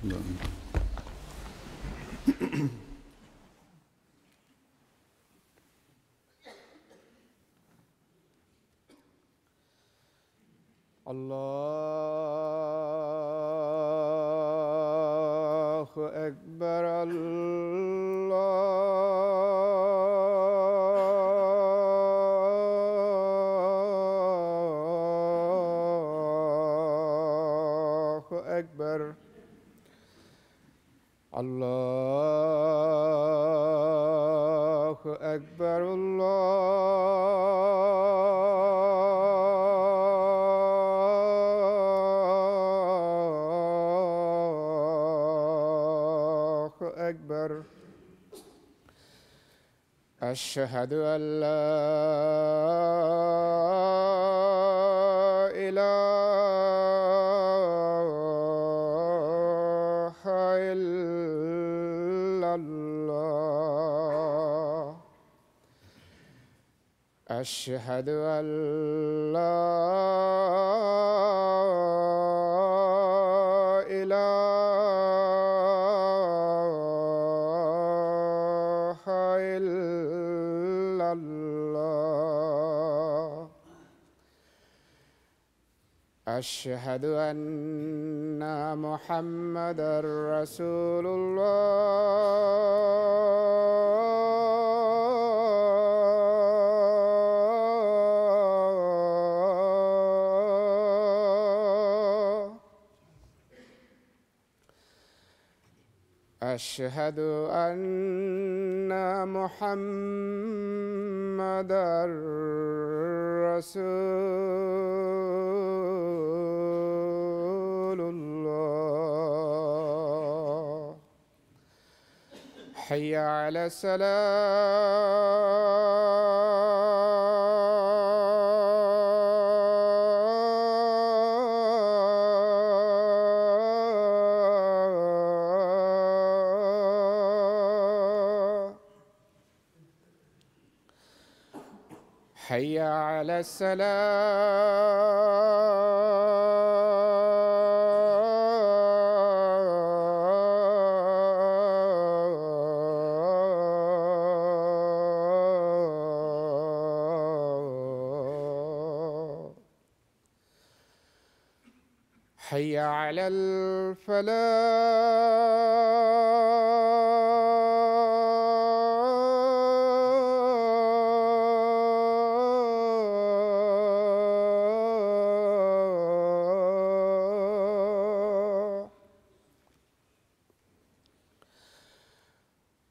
الله أكبر الله أكبر الله أكبر الله أكبر أشهد أن لا إله إلا الله أشهد أن لا إله إلا الله أشهد أن محمدًا رسول الله أشهد أن محمدًا رسول الله حي على الصلاة حي على السلام حي على الفلاح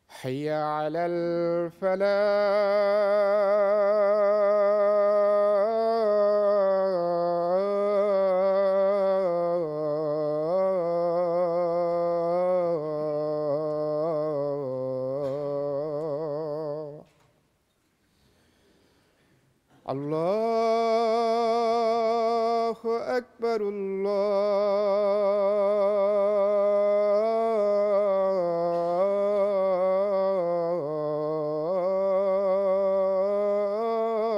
حي على الفلاح الله أكبر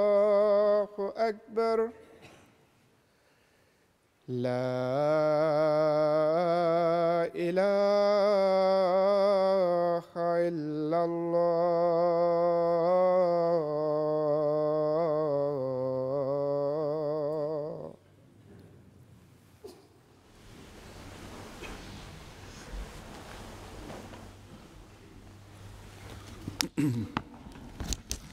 الله أكبر لا إله إلا الله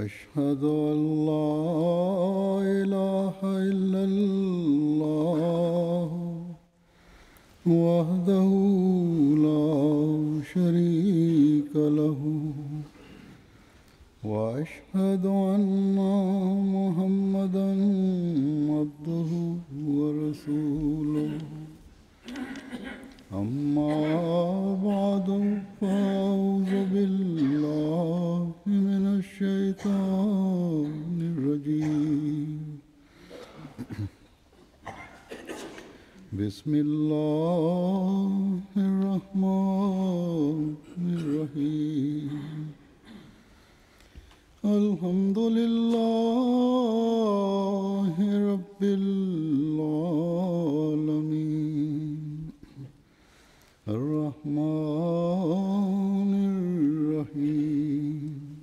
أشهد أن لا إله إلا الله وحده لا شريك له وأشهد أن محمدًا عبده ورسوله أما بعد فأعوذ بالله من الشيطان الرجيم بسم الله الرحمن الرحمن الرحيم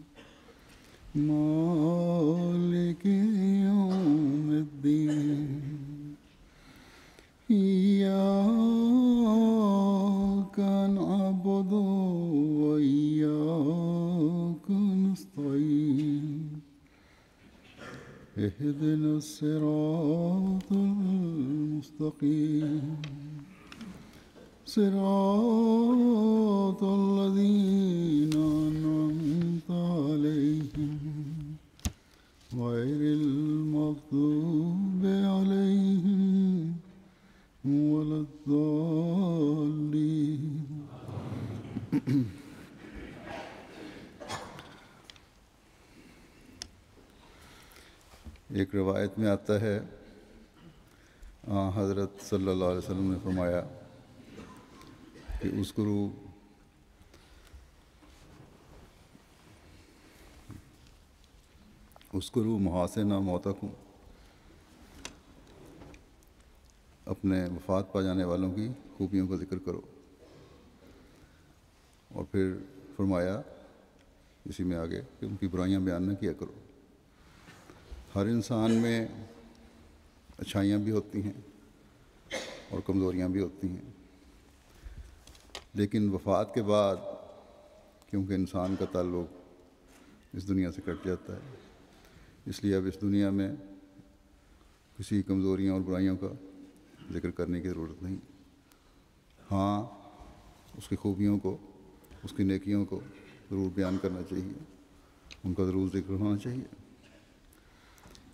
مالك يوم الدين إياك نعبد وإياك نستعين اهدنا الصراط المستقيم صراط الذين أنعمت عليهم غير المغضوب عليهم ولا الضالين. ایک روایت میں آتا ہے حضرت صلی اللہ علیہ وسلم نے فرمایا کہ اذکروا محاسن موتکم، اپنے وفات پا جانے والوں کی خوبیوں کا ذکر کرو. اور پھر فرمایا اسی میں آگے کہ ان کی برائیاں بیان نہ کیا کرو. ہر انسان میں اچھائیاں بھی ہوتی ہیں اور کمزوریاں بھی ہوتی ہیں، لیکن وفات کے بعد کیونکہ انسان کا تعلق اس دنیا سے کٹ جاتا ہے، اس لیے اب اس دنیا میں کسی کمزوریوں اور برائیوں کا ذکر کرنے کی ضرورت نہیں. ہاں، اس کی خوبیوں کو، اس کی نیکیوں کو ضرور بیان کرنا چاہیے، ان کا ضرور ذکر ہونا چاہیے.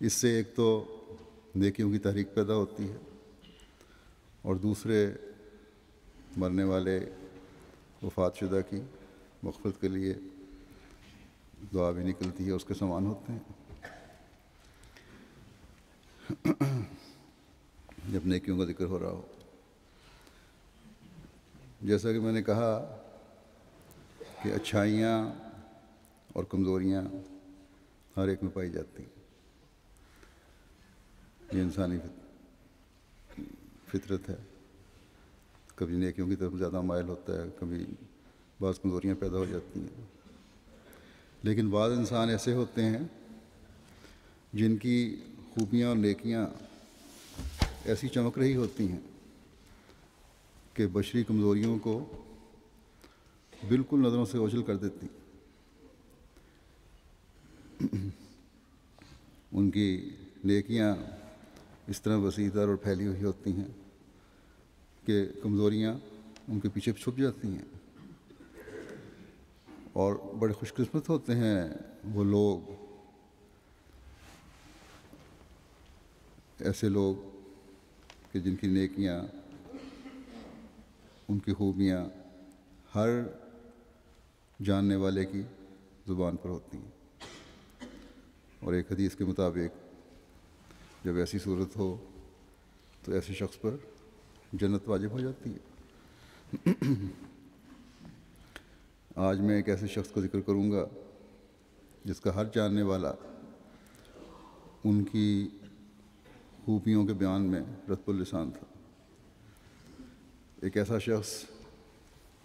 اس سے ایک تو نیکیوں کی تحریک پیدا ہوتی ہے، اور دوسرے مرنے والے وفات شدہ کی مغفرت کے لیے دعا بھی نکلتی ہے، اس کے سامان ہوتے ہیں. جب نیکیوں کا ذکر ہو رہا ہو، جیسا کہ میں نے کہا کہ اچھائیاں اور کمزوریاں ہر ایک میں پائی جاتی ہیں. یہ انسانی فطرت ہے. کبھی نیکیوں کی طرف زیادہ مائل ہوتا ہے، کبھی بعض کمزوریاں پیدا ہو جاتی ہیں. لیکن بعض انسان ایسے ہوتے ہیں جن کی خوبیاں اور نیکیاں ایسی چمک رہی ہوتی ہیں کہ بشری کمزوریوں کو بالکل نظروں سے اوجھل کر دیتی. ان کی نیکیاں اس طرح وسیع تر اور پھیلی ہوئی ہوتی ہیں کہ کمزوریاں ان کے پیچھے چھپ جاتی ہیں. اور بڑے خوش قسمت ہوتے ہیں وہ لوگ، ایسے لوگ کہ جن کی نیکیاں، ان کی خوبیاں ہر جاننے والے کی زبان پر ہوتی ہیں. اور ایک حدیث کے مطابق جب ایسی صورت ہو تو ایسے شخص پر جنت واجب ہو جاتی ہے. آج میں ایک ایسے شخص کا ذکر کروں گا جس کا ہر جاننے والا ان کی خوبیوں کے بیان میں رطب اللسان تھا. ایک ایسا شخص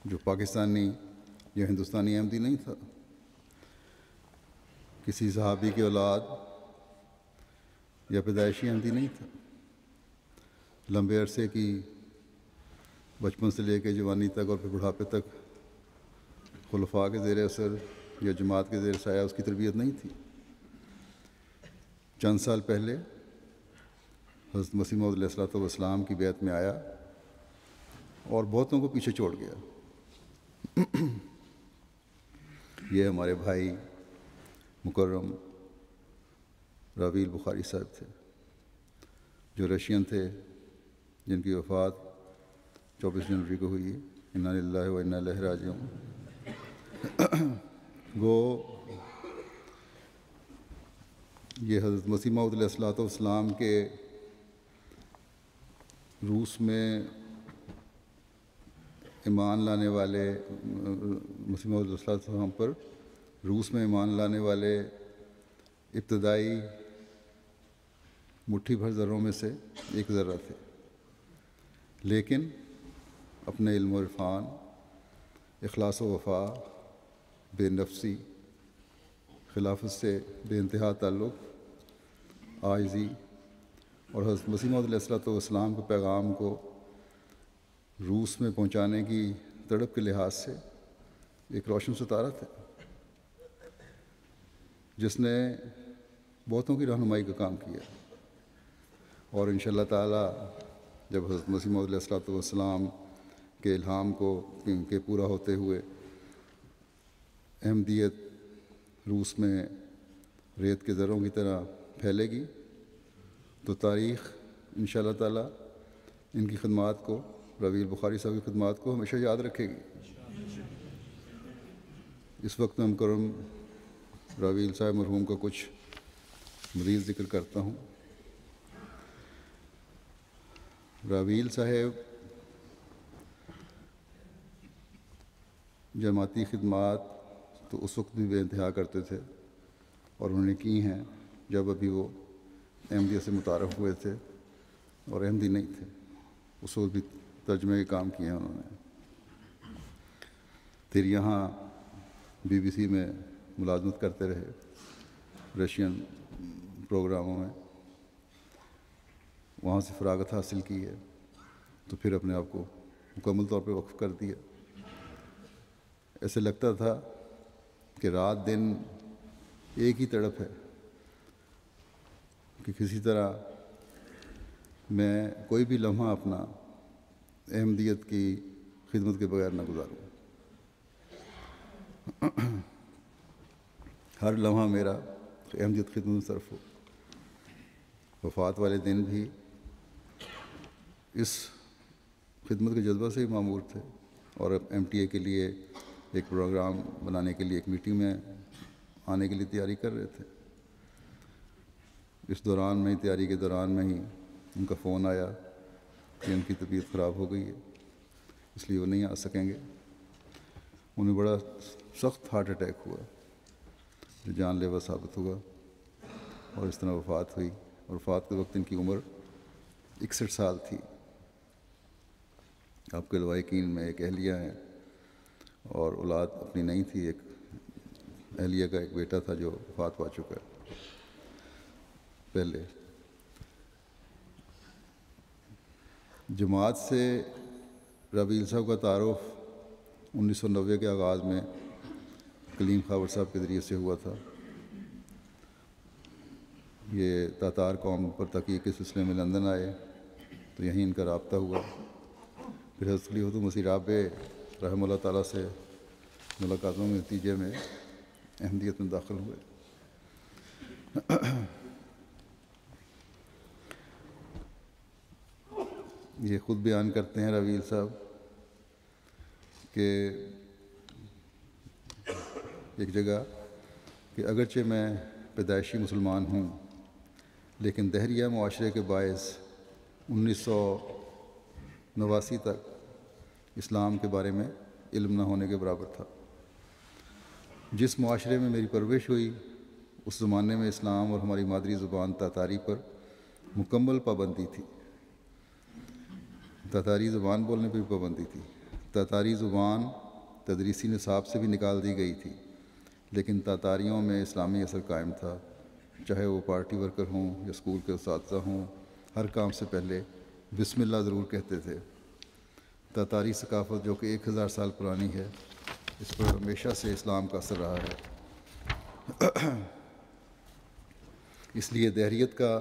جو پاکستانی یا ہندوستانی احمدی نہیں تھا، کسی صحابی کی اولاد یا پیدائشی احمدی نہیں تھا. لمبے عرصے کی، بچپن سے لے کے جوانی تک اور پھر بڑھاپے تک خلفاء کے زیر اثر یا جماعت کے زیر سایہ اس کی تربیت نہیں تھی. چند سال پہلے حضرت مسیح موعود علیہ السلام کی بیعت میں آیا اور بہتوں کو پیچھے چھوڑ گیا. یہ ہمارے بھائی مکرم راوی البخاری صاحب تھے، جو رشین تھے، جن کی وفات 24 جنوری کو ہوئی. انا للہ و انا الیہ راجعون. گو یہ حضرت مسیح موعود علیہ السلام کے روس میں ایمان لانے والے، مسیح موعود علیہ السلام پر روس میں ایمان لانے والے ابتدائی مٹھی بھر ذروں میں سے ایک ذرہ تھے. لیکن اپنے علم و عرفان، اخلاص و وفا، بے نفسی، خلافت سے بے انتہا تعلق، عاجزی اور حضرت مسیح موعود علیہ السلام کے پیغام کو روس میں پہنچانے کی تڑپ کے لحاظ سے ایک روشن ستارہ تھا، جس نے بہتوں کی رہنمائی کا کام کیا، اور انشاءاللہ تعالی جب حضرت مسیح موعود علیہ السلام کے الہام کو کے پورا ہوتے ہوئے احمدیت روس میں ریت کے ذروں کی طرح پھیلے گی تو تاریخ انشاءاللہ تعالی ان کی خدمات کو، ربیع البخاری صاحب کی خدمات کو ہمیشہ یاد رکھے گی۔ اس وقت میں مکرم ربیع صاحب مرحوم کا کچھ مزید ذکر کرتا ہوں۔ ربیع صاحب جماعتی خدمات تو اس وقت بھی بے انتہا کرتے تھے، اور انہوں نے کی ہیں جب ابھی وہ احمدیت سے متعارف ہوئے تھے اور احمدی نہیں تھے، اس وقت بھی ترجمے کے کام کیے ہیں انہوں نے۔ پھر یہاں BBC میں ملازمت کرتے رہے، رشین پروگراموں میں، وہاں سے فراغت حاصل کی ہے تو پھر اپنے آپ کو مکمل طور پہ وقف کر دیا۔ ایسے لگتا تھا کہ رات دن ایک ہی تڑپ ہے کہ کسی طرح میں کوئی بھی لمحہ اپنا احمدیت کی خدمت کے بغیر نہ گزاروں، ہر لمحہ میرا احمدیت خدمت میں صرف ہو۔ وفات والے دن بھی اس خدمت کے جذبہ سے ہی معمور تھے، اور اب MTA کے لیے ایک پروگرام بنانے کے لیے ایک میٹنگ میں آنے کے لیے تیاری کر رہے تھے۔ اس دوران میں ہی، تیاری کے دوران میں ہی ان کا فون آیا کہ ان کی طبیعت خراب ہو گئی ہے، اس لیے وہ نہیں آ سکیں گے۔ انہیں بڑا سخت ہارٹ اٹیک ہوا جو جان لیوا ثابت ہوا، اور اس طرح وفات ہوئی، اور وفات کے وقت ان کی عمر 61 سال تھی۔ آپ کے لوائقین میں ایک اہلیہ ہیں، اور اولاد اپنی نہیں تھی۔ ایک اہلیہ کا ایک بیٹا تھا جو وفات پا چکا ہے پہلے۔ جماعت سے ربیع صاحب کا تعارف 1990 کے آغاز میں کلیم خاور صاحب کے ذریعے سے ہوا تھا۔ یہ تاتار قوم پر تحقیق کے سلسلے میں لندن آئے تو یہیں ان کا رابطہ ہوا۔ پھر حضرت خلیفۃ المسیح رابع رحمہ اللہ تعالیٰ سے ملاقاتوں کے نتیجے میں احمدیت میں داخل ہوئے۔ یہ خود بیان کرتے ہیں ربیع صاحب کہ ایک جگہ کہ اگرچہ میں پیدائشی مسلمان ہوں، لیکن دہریہ معاشرے کے باعث 1989 تک اسلام کے بارے میں علم نہ ہونے کے برابر تھا۔ جس معاشرے میں میری پرورش ہوئی اس زمانے میں اسلام اور ہماری مادری زبان تاتاری پر مکمل پابندی تھی۔ تاتاری زبان بولنے پہ بھی پابندی تھی۔ تاتاری زبان تدریسی نصاب سے بھی نکال دی گئی تھی، لیکن تاتاریوں میں اسلامی اثر قائم تھا، چاہے وہ پارٹی ورکر ہوں یا اسکول کے اساتذہ ہوں، ہر کام سے پہلے بسم اللہ ضرور کہتے تھے۔ تاتاری ثقافت جو کہ 1000 سال پرانی ہے، اس پر ہمیشہ سے اسلام کا اثر رہا ہے۔ اس لیے دہریت کا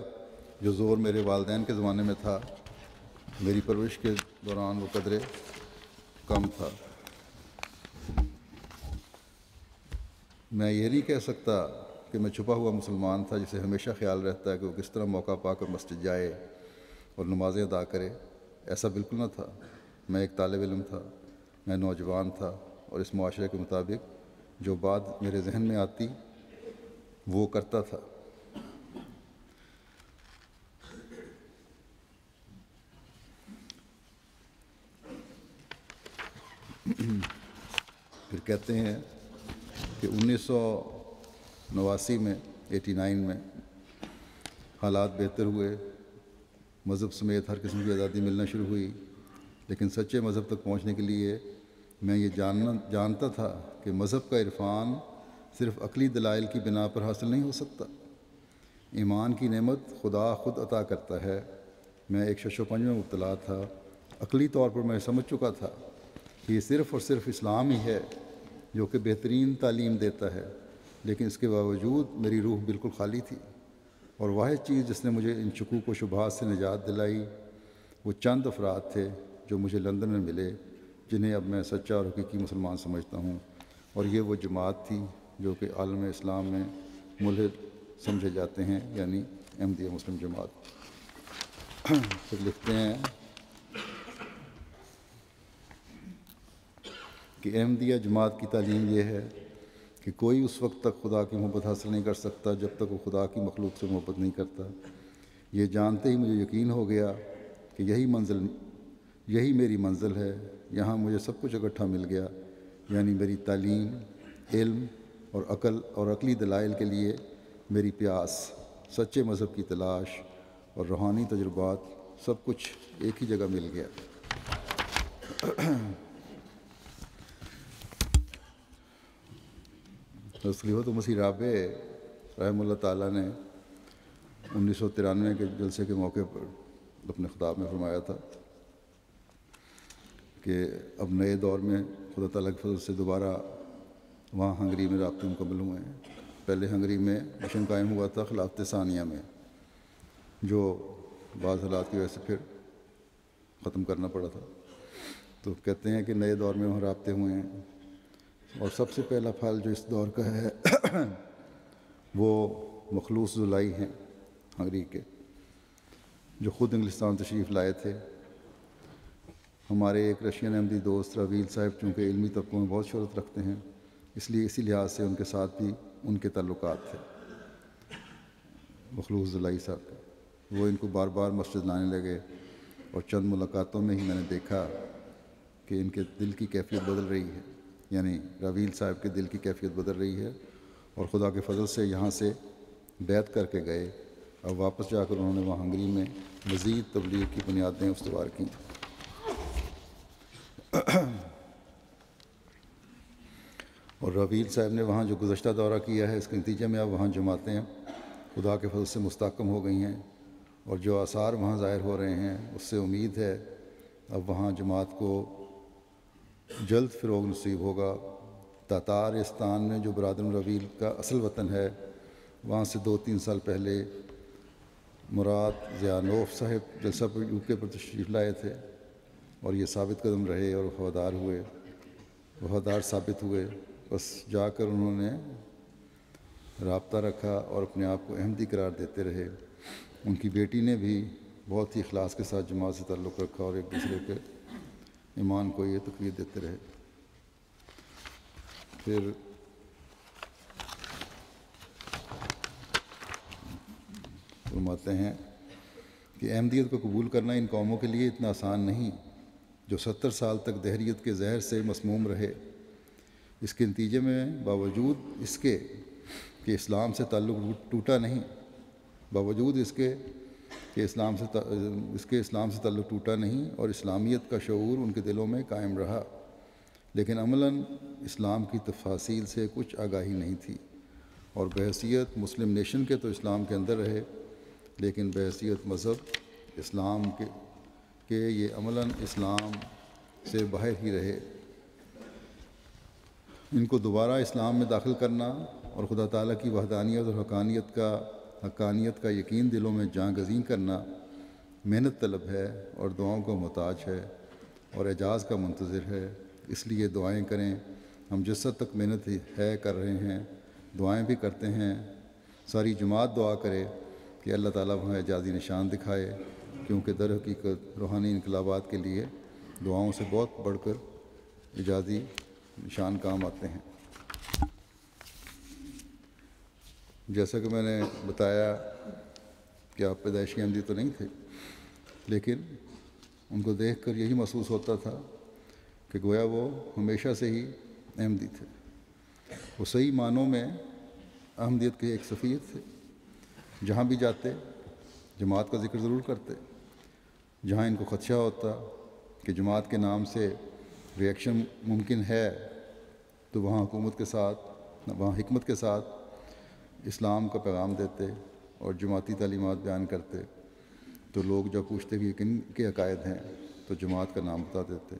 جو زور میرے والدین کے زمانے میں تھا، میری پرورش کے دوران وہ قدرے کم تھا۔ میں یہ نہیں کہہ سکتا کہ میں چھپا ہوا مسلمان تھا جسے ہمیشہ خیال رہتا ہے کہ وہ کس طرح موقع پا کر مسجد جائے اور نمازیں ادا کرے۔ ایسا بالکل نہ تھا۔ میں ایک طالب علم تھا، میں نوجوان تھا، اور اس معاشرے کے مطابق جو بات میرے ذہن میں آتی وہ کرتا تھا۔ پھر کہتے ہیں کہ 1989 میں 89 میں حالات بہتر ہوئے، مذہب سمیت ہر قسم کی آزادی ملنا شروع ہوئی، لیکن سچے مذہب تک پہنچنے کے لیے میں یہ جانتا تھا کہ مذہب کا عرفان صرف عقلی دلائل کی بنا پر حاصل نہیں ہو سکتا۔ ایمان کی نعمت خدا خود عطا کرتا ہے۔ میں ایک شش و پنج میں مبتلا تھا۔ عقلی طور پر میں سمجھ چکا تھا کہ یہ صرف اور صرف اسلام ہی ہے جو کہ بہترین تعلیم دیتا ہے، لیکن اس کے باوجود میری روح بالکل خالی تھی، اور واحد چیز جس نے مجھے ان شکوک و شبہات سے نجات دلائی وہ چند افراد تھے جو مجھے لندن میں ملے، جنہیں اب میں سچا اور حقیقی مسلمان سمجھتا ہوں، اور یہ وہ جماعت تھی جو کہ عالم اسلام میں ملحد سمجھے جاتے ہیں، یعنی احمدیہ مسلم جماعت۔ پھر لکھتے ہیں کہ احمدیہ جماعت کی تعلیم یہ ہے کہ کوئی اس وقت تک خدا کی محبت حاصل نہیں کر سکتا جب تک وہ خدا کی مخلوق سے محبت نہیں کرتا۔ یہ جانتے ہی مجھے یقین ہو گیا کہ یہی میری منزل ہے۔ یہاں مجھے سب کچھ اکٹھا مل گیا، یعنی میری تعلیم، علم اور عقل اور عقلی دلائل کے لیے میری پیاس، سچے مذہب کی تلاش اور روحانی تجربات، سب کچھ ایک ہی جگہ مل گیا۔ خلیفۃ مسیح رابع رحمہ اللہ تعالیٰ نے 1993 کے جلسے کے موقع پر اپنے خطاب میں فرمایا تھا کہ اب نئے دور میں خدا تعالیٰ کے فضل سے دوبارہ وہاں ہنگری میں رابطے مکمل ہوئے ہیں۔ پہلے ہنگری میں مشن قائم ہوا تھا خلافت ثانیہ میں، جو بعض حالات کی وجہ سے پھر ختم کرنا پڑا تھا۔ تو کہتے ہیں کہ نئے دور میں وہاں رابطے ہوئے ہیں، اور سب سے پہلا پھل جو اس دور کا ہے وہ مخلوص زولائی ہیں ہنگری کے، جو خود انگلستان تشریف لائے تھے۔ ہمارے ایک رشین احمدی دوست راویل صاحب چونکہ علمی طبقوں میں بہت شہرت رکھتے ہیں، اس لیے اسی لحاظ سے ان کے ساتھ بھی ان کے تعلقات تھے مخلوص زولائی صاحب کے۔ وہ ان کو بار بار مسجد لانے لگے، اور چند ملاقاتوں میں ہی میں نے دیکھا کہ ان کے دل کی کیفیت بدل رہی ہے، یعنی راویل صاحب کے دل کی کیفیت بدل رہی ہے، اور خدا کے فضل سے یہاں سے بیعت کر کے گئے۔ اب واپس جا کر انہوں نے وہاں ہنگری میں مزید تبلیغ کی بنیادیں استوار کیں۔ اور راویل صاحب نے وہاں جو گزشتہ دورہ کیا ہے، اس کے نتیجے میں اب وہاں جماعتیں خدا کے فضل سے مستحکم ہو گئی ہیں، اور جو آثار وہاں ظاہر ہو رہے ہیں اس سے امید ہے اب وہاں جماعت کو جلد فروغ نصیب ہوگا۔ تاتارستان میں جو برادر راویل کا اصل وطن ہے، وہاں سے 2-3 سال پہلے مراد زیانوف صاحب جلسہ پر UK پر تشریف لائے تھے، اور یہ ثابت قدم رہے اور وفادار ثابت ہوئے۔ بس جا کر انہوں نے رابطہ رکھا اور اپنے آپ کو احمدی قرار دیتے رہے۔ ان کی بیٹی نے بھی بہت ہی اخلاص کے ساتھ جماعت سے تعلق رکھا، اور ایک دوسرے کے ایمان کو یہ تقویت دیتے رہے۔ پھر فرماتے ہیں کہ احمدیت کو قبول کرنا ان قوموں کے لیے اتنا آسان نہیں جو 70 سال تک دہریت کے زہر سے مسموم رہے۔ اس کے نتیجے میں باوجود اس کے کہ اسلام سے تعلق ٹوٹا نہیں، اسلام سے تعلق ٹوٹا نہیں، اور اسلامیت کا شعور ان کے دلوں میں قائم رہا، لیکن عملاً اسلام کی تفاصیل سے کچھ آگاہی نہیں تھی، اور بحیثیت مسلم نیشن کے تو اسلام کے اندر رہے، لیکن بحیثیت مذہب اسلام کے یہ عملاً اسلام سے باہر ہی رہے۔ ان کو دوبارہ اسلام میں داخل کرنا اور خدا تعالیٰ کی وحدانیت اور حقانیت کا یقین دلوں میں جاں گزین کرنا محنت طلب ہے، اور دعاؤں کا محتاج ہے، اور اعجاز کا منتظر ہے۔ اس لیے دعائیں کریں۔ ہم جس حد تک محنت کر رہے ہیں، دعائیں بھی کرتے ہیں۔ ساری جماعت دعا کرے کہ اللہ تعالیٰ وہاں اعجازی نشان دکھائے، کیونکہ در حقیقت روحانی انقلابات کے لیے دعاؤں سے بہت بڑھ کر اعجازی نشان کام آتے ہیں۔ جیسا کہ میں نے بتایا کہ آپ پیدائشی احمدی تو نہیں تھے، لیکن ان کو دیکھ کر یہی محسوس ہوتا تھا کہ گویا وہ ہمیشہ سے ہی احمدی تھے۔ وہ صحیح معنوں میں احمدیت کے ایک سفیر تھے۔ جہاں بھی جاتے جماعت کا ذکر ضرور کرتے۔ جہاں ان کو خدشہ ہوتا کہ جماعت کے نام سے ریئیکشن ممکن ہے تو وہاں حکمت کے ساتھ اسلام کا پیغام دیتے اور جماعتی تعلیمات بیان کرتے، تو لوگ جب پوچھتے کہ یہ کن کے عقائد ہیں تو جماعت کا نام بتا دیتے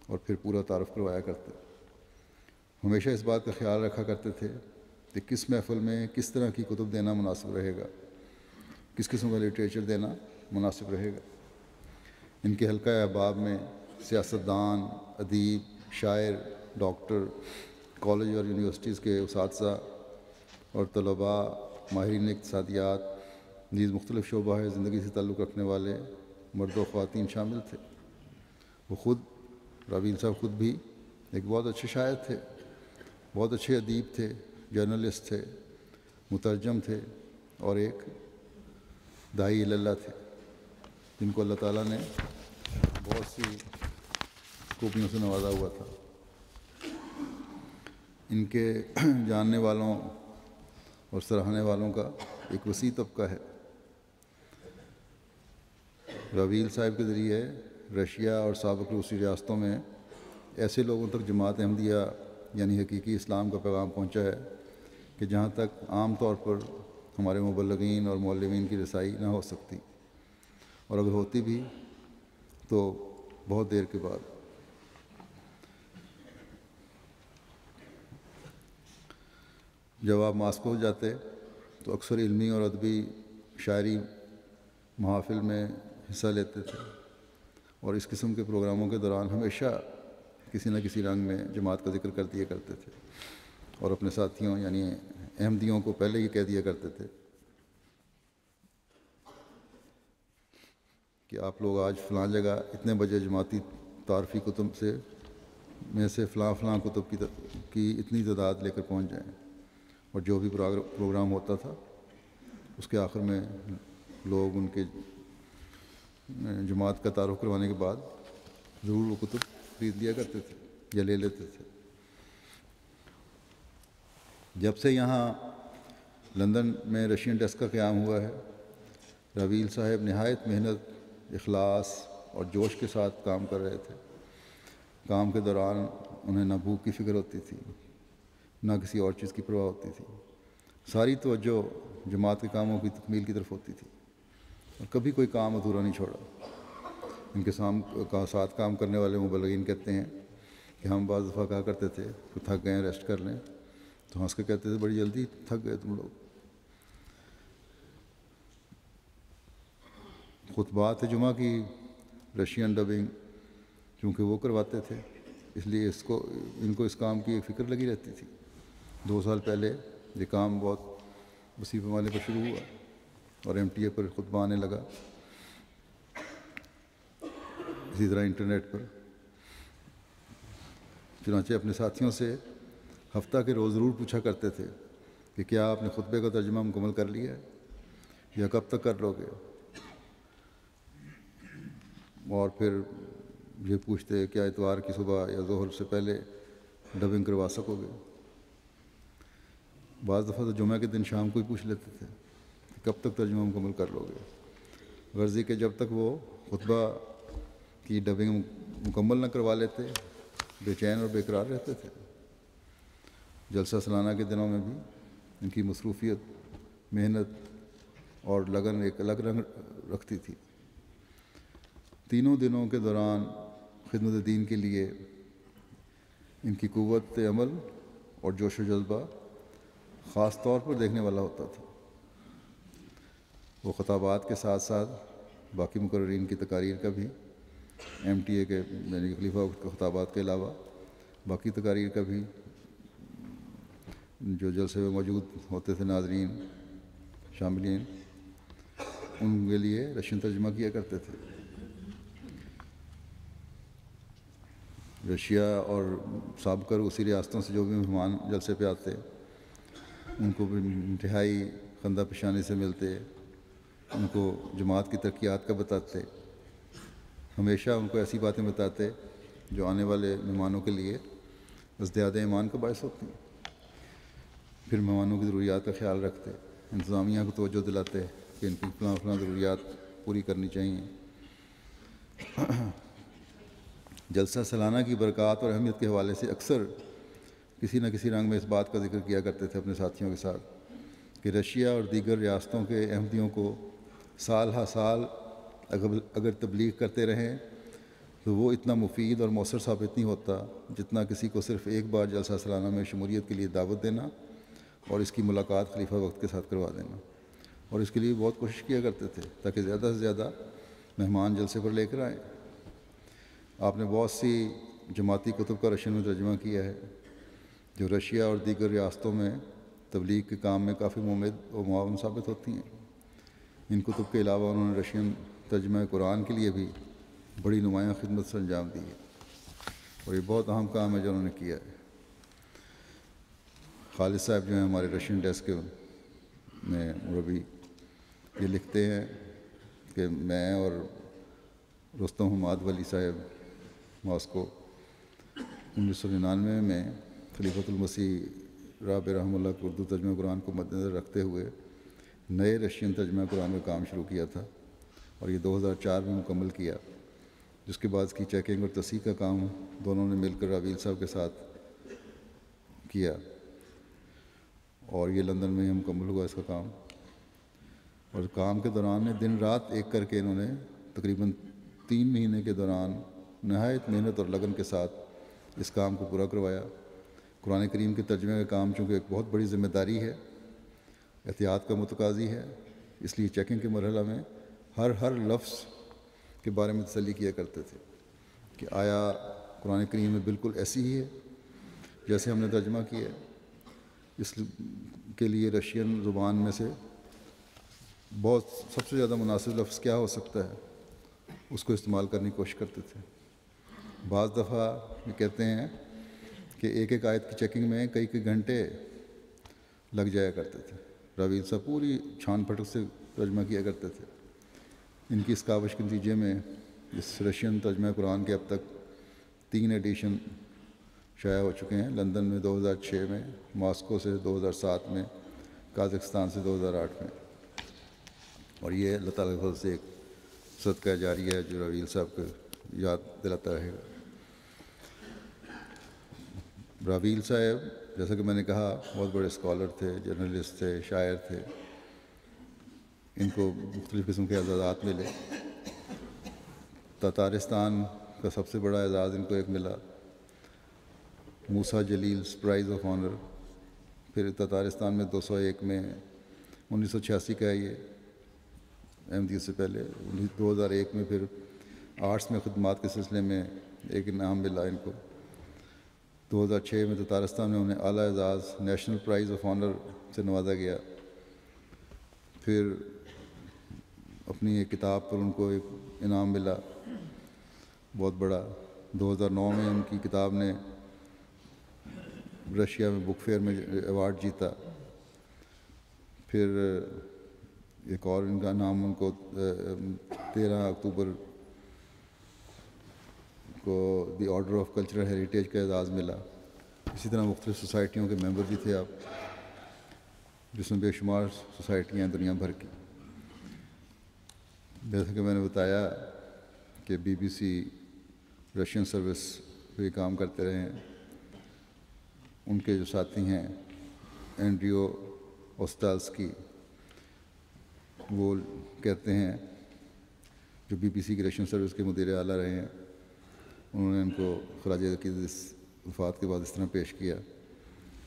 اور پھر پورا تعارف کروایا کرتے۔ ہمیشہ اس بات کا خیال رکھا کرتے تھے کہ کس محفل میں کس طرح کی کتب دینا مناسب رہے گا، کس قسم کا لٹریچر دینا مناسب رہے گا۔ ان کے حلقہ احباب میں سیاستدان، ادیب، شاعر، ڈاکٹر، کالج اور یونیورسٹیز کے اساتذہ اور طلباء، ماہرین اقتصادیات، نیز مختلف شعبہ زندگی سے تعلق رکھنے والے مرد و خواتین شامل تھے۔ راویل صاحب خود بھی ایک بہت اچھے شاعر تھے، بہت اچھے ادیب تھے، جرنلسٹ تھے، مترجم تھے اور ایک داعی اللہ تھے، جن کو اللہ تعالیٰ نے بہت سی خوبیوں سے نوازا ہوا تھا۔ ان کے جاننے والوں اور سراہنے والوں کا ایک وسیع طبقہ ہے۔ راویل صاحب کے ذریعے رشیا اور سابق روسی ریاستوں میں ایسے لوگوں تک جماعت احمدیہ یعنی حقیقی اسلام کا پیغام پہنچا ہے کہ جہاں تک عام طور پر ہمارے مبلغین اور معلمین کی رسائی نہ ہو سکتی، اور اگر ہوتی بھی تو بہت دیر کے بعد۔ جب آپ ماسکو جاتے تو اکثر علمی اور ادبی شاعری محافل میں حصہ لیتے تھے، اور اس قسم کے پروگراموں کے دوران ہمیشہ کسی نہ کسی رنگ میں جماعت کا ذکر کر دیا کرتے تھے، اور اپنے ساتھیوں یعنی احمدیوں کو پہلے ہی کہہ دیا کرتے تھے کہ آپ لوگ آج فلاں جگہ اتنے بجے جماعتی تعارفی کتب سے فلاں کتب کی اتنی تعداد لے کر پہنچ جائیں، اور جو بھی پروگرام ہوتا تھا اس کے آخر میں لوگ ان کے جماعت کا تعارف کروانے کے بعد ضرور وہ کتب خرید لیا کرتے تھے یا لے لیتے تھے۔ جب سے یہاں لندن میں رشین ڈیسک کا قیام ہوا ہے، راویل صاحب نہایت محنت، اخلاص اور جوش کے ساتھ کام کر رہے تھے۔ کام کے دوران انہیں نہ بھوک کی فکر ہوتی تھی، نہ کسی اور چیز کی پرواہ ہوتی تھی۔ ساری توجہ جماعت کے کاموں کی تکمیل کی طرف ہوتی تھی، اور کبھی کوئی کام ادھورا نہیں چھوڑا۔ ان کے ساتھ کام کرنے والے مبلغین کہتے ہیں کہ ہم بعض دفعہ کہا کرتے تھے کہ تھک گئے ہیں، ریسٹ کر لیں، تو ہنس کے کہتے تھے بڑی جلدی تھک گئے تم لوگ۔ خطبات جمعہ کی رشین ڈبنگ چونکہ وہ کرواتے تھے، اس لیے ان کو اس کام کی ایک فکر لگی رہتی تھی۔ 2 سال پہلے یہ کام بہت وسیع پیمانے پر شروع ہوا اور MTA پر خطبہ آنے لگا، اسی طرح انٹرنیٹ پر۔ چنانچہ اپنے ساتھیوں سے ہفتہ کے روز ضرور پوچھا کرتے تھے کہ کیا آپ نے خطبے کا ترجمہ مکمل کر لیا ہے یا کب تک کر لو گے، اور پھر یہ پوچھتے کیا اتوار کی صبح یا ظہر سے پہلے ڈبنگ کروا سکو گے۔ بعض دفعہ تو جمعہ کے دن شام کو ہی پوچھ لیتے تھے کہ کب تک ترجمہ مکمل کر لو گے، غرضی کہ جب تک وہ خطبہ کی ڈبنگ مکمل نہ کروا لیتے بے چین اور بے قرار رہتے تھے۔ جلسہ سالانہ کے دنوں میں بھی ان کی مصروفیت، محنت اور لگن ایک الگ رنگ رکھتی تھی۔ تینوں دنوں کے دوران خدمت دین کے لیے ان کی قوت عمل اور جوش و جذبہ خاص طور پر دیکھنے والا ہوتا تھا۔ وہ خطابات کے ساتھ ساتھ باقی مقررین کی تقاریر کا بھی، MTA کے یعنی خلیفہ وقت کے خطابات کے علاوہ باقی تقاریر کا بھی جو جلسے میں موجود ہوتے تھے ناظرین، شاملین، ان کے لیے رشین ترجمہ کیا کرتے تھے۔ رشیا اور سابقہ روسی ریاستوں سے جو بھی مہمان جلسے پہ آتے ان کو بھی انتہائی خندہ پیشانی سے ملتے، ان کو جماعت کی ترقیات کا بتاتے، ہمیشہ ان کو ایسی باتیں بتاتے جو آنے والے مہمانوں کے لیے ازدیاد ایمان کا باعث ہوتی ہیں۔ پھر مہمانوں کی ضروریات کا خیال رکھتے، انتظامیہ کو توجہ دلاتے کہ ان کی فلاں ضروریات پوری کرنی چاہیے۔ جلسہ سالانہ کی برکات اور اہمیت کے حوالے سے اکثر کسی نہ کسی رنگ میں اس بات کا ذکر کیا کرتے تھے اپنے ساتھیوں کے ساتھ کہ رشیا اور دیگر ریاستوں کے احمدیوں کو سال ہا سال اگر تبلیغ کرتے رہیں تو وہ اتنا مفید اور مؤثر ثابت نہیں ہوتا جتنا کسی کو صرف ایک بار جلسہ سالانہ میں شمولیت کے لیے دعوت دینا اور اس کی ملاقات خلیفہ وقت کے ساتھ کروا دینا، اور اس کے لیے بہت کوشش کیا کرتے تھے تاکہ زیادہ سے زیادہ مہمان جلسے پر لے کر آئیں۔ آپ نے بہت سی جماعتی کتب کا رشین میں ترجمہ کیا ہے جو رشیا اور دیگر ریاستوں میں تبلیغ کے کام میں کافی مفید و معاون ثابت ہوتی ہیں۔ ان کتب کے علاوہ انہوں نے رشین ترجمہ قرآن کے لیے بھی بڑی نمایاں خدمت سے انجام دی ہے، اور یہ بہت اہم کام ہے جو انہوں نے کیا ہے۔ خالد صاحب جو ہیں ہمارے رشین ڈیسک میں مربی، یہ لکھتے ہیں کہ میں اور رستم حماد ولی صاحب ماسکو 1999 میں خلیفۃ المسیح رابع رحمہ اللہ کو اردو ترجمہ قرآن کو مد نظر رکھتے ہوئے نئے رشین ترجمہ قرآن کا کام شروع کیا تھا، اور یہ 2004 میں مکمل کیا، جس کے بعد اس کی چیکنگ اور تصحیح کا کام دونوں نے مل کر راویل صاحب کے ساتھ کیا، اور یہ لندن میں ہی مکمل ہوا اس کا کام۔ اور کام کے دوران دن رات ایک کر کے انہوں نے تقریباً 3 مہینے کے دوران نہایت محنت اور لگن کے ساتھ اس کام کو پورا کروایا۔ قرآن کریم کے ترجمے کا کام چونکہ ایک بہت بڑی ذمہ داری ہے، احتیاط کا متقاضی ہے، اس لیے چیکنگ کے مرحلہ میں ہر لفظ کے بارے میں تسلی کیا کرتے تھے کہ آیا قرآن کریم میں بالکل ایسی ہی ہے جیسے ہم نے ترجمہ کیا ہے۔ اس کے لیے رشین زبان میں سے سب سے زیادہ مناسب لفظ کیا ہو سکتا ہے، اس کو استعمال کرنے کی کوشش کرتے تھے۔ بعض دفعہ یہ کہتے ہیں کہ ایک آیت کی چیکنگ میں کئی گھنٹے لگ جایا کرتے تھے۔ راویل صاحب پوری چھان پھٹک سے ترجمہ کیا کرتے تھے۔ ان کی اس کاوش کے نتیجے میں اس رشین ترجمہ قرآن کے اب تک 3 ایڈیشن شائع ہو چکے ہیں، لندن میں 2006 میں، ماسکو سے 2007 میں، قازقستان سے 2008 میں، اور یہ اللہ تعالیٰ کے فضل سے ایک صدقہ جاریہ ہے جو راویل صاحب کو یاد دلاتا رہے گا۔ راویل صاحب جیسا کہ میں نے کہا بہت بڑے اسکالر تھے، جرنلسٹ تھے، شاعر تھے۔ ان کو مختلف قسم کے اعزازات ملے۔ تتارستان کا سب سے بڑا اعزاز ان کو ایک ملا، موسیٰ جلیل پرائز آف آنر۔ پھر تتارستان میں 201 میں 1986 کا ہے یہ، احمدیت سے پہلے 2001 میں پھر آرٹس میں خدمات کے سلسلے میں ایک انعام ملا ان کو۔ 2006 میں تتارستان میں انہیں اعلیٰ اعزاز نیشنل پرائز آف آنر سے نوازا گیا۔ پھر اپنی ایک کتاب پر ان کو ایک انعام ملا بہت بڑا۔ 2009 میں ان کی کتاب نے رشیا میں بک فیئر میں ایوارڈ جیتا۔ پھر ایک اور ان کا نام ان کو 13 اکتوبر کو the order of cultural heritage کا اعزاز ملا۔ اسی طرح مختلف سوسائٹیوں کے ممبر بھی تھے آپ، جس میں بے شمار سوسائٹیاں ہیں دنیا بھر کی۔ جیسا کہ میں نے بتایا کہ BBC رشین سروس پہ کام کرتے رہے ہیں۔ ان کے جو ساتھی ہیں اینڈریو اوسٹالسکی، وہ کہتے ہیں جو BBC کی رشین سروس کے مدیر اعلیٰ رہے ہیں، انہوں نے ان کو خراج عقیدت وفات کے بعد اس طرح پیش کیا۔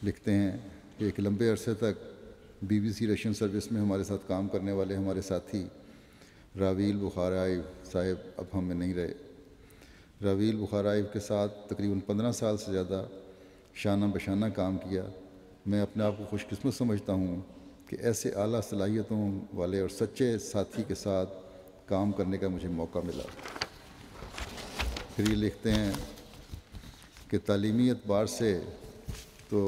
لکھتے ہیں کہ ایک لمبے عرصے تک BBC رشین سروس میں ہمارے ساتھ کام کرنے والے ہمارے ساتھی راویل بخارائیو صاحب اب ہم میں نہیں رہے۔ راویل بخارائیو کے ساتھ تقریباً 15 سال سے زیادہ شانہ بشانہ کام کیا۔ میں اپنے آپ کو خوش قسمت سمجھتا ہوں کہ ایسے اعلیٰ صلاحیتوں والے اور سچے ساتھی کے ساتھ کام کرنے کا مجھے موقع ملا۔ پھر یہ لکھتے ہیں کہ تعلیمی اعتبار سے تو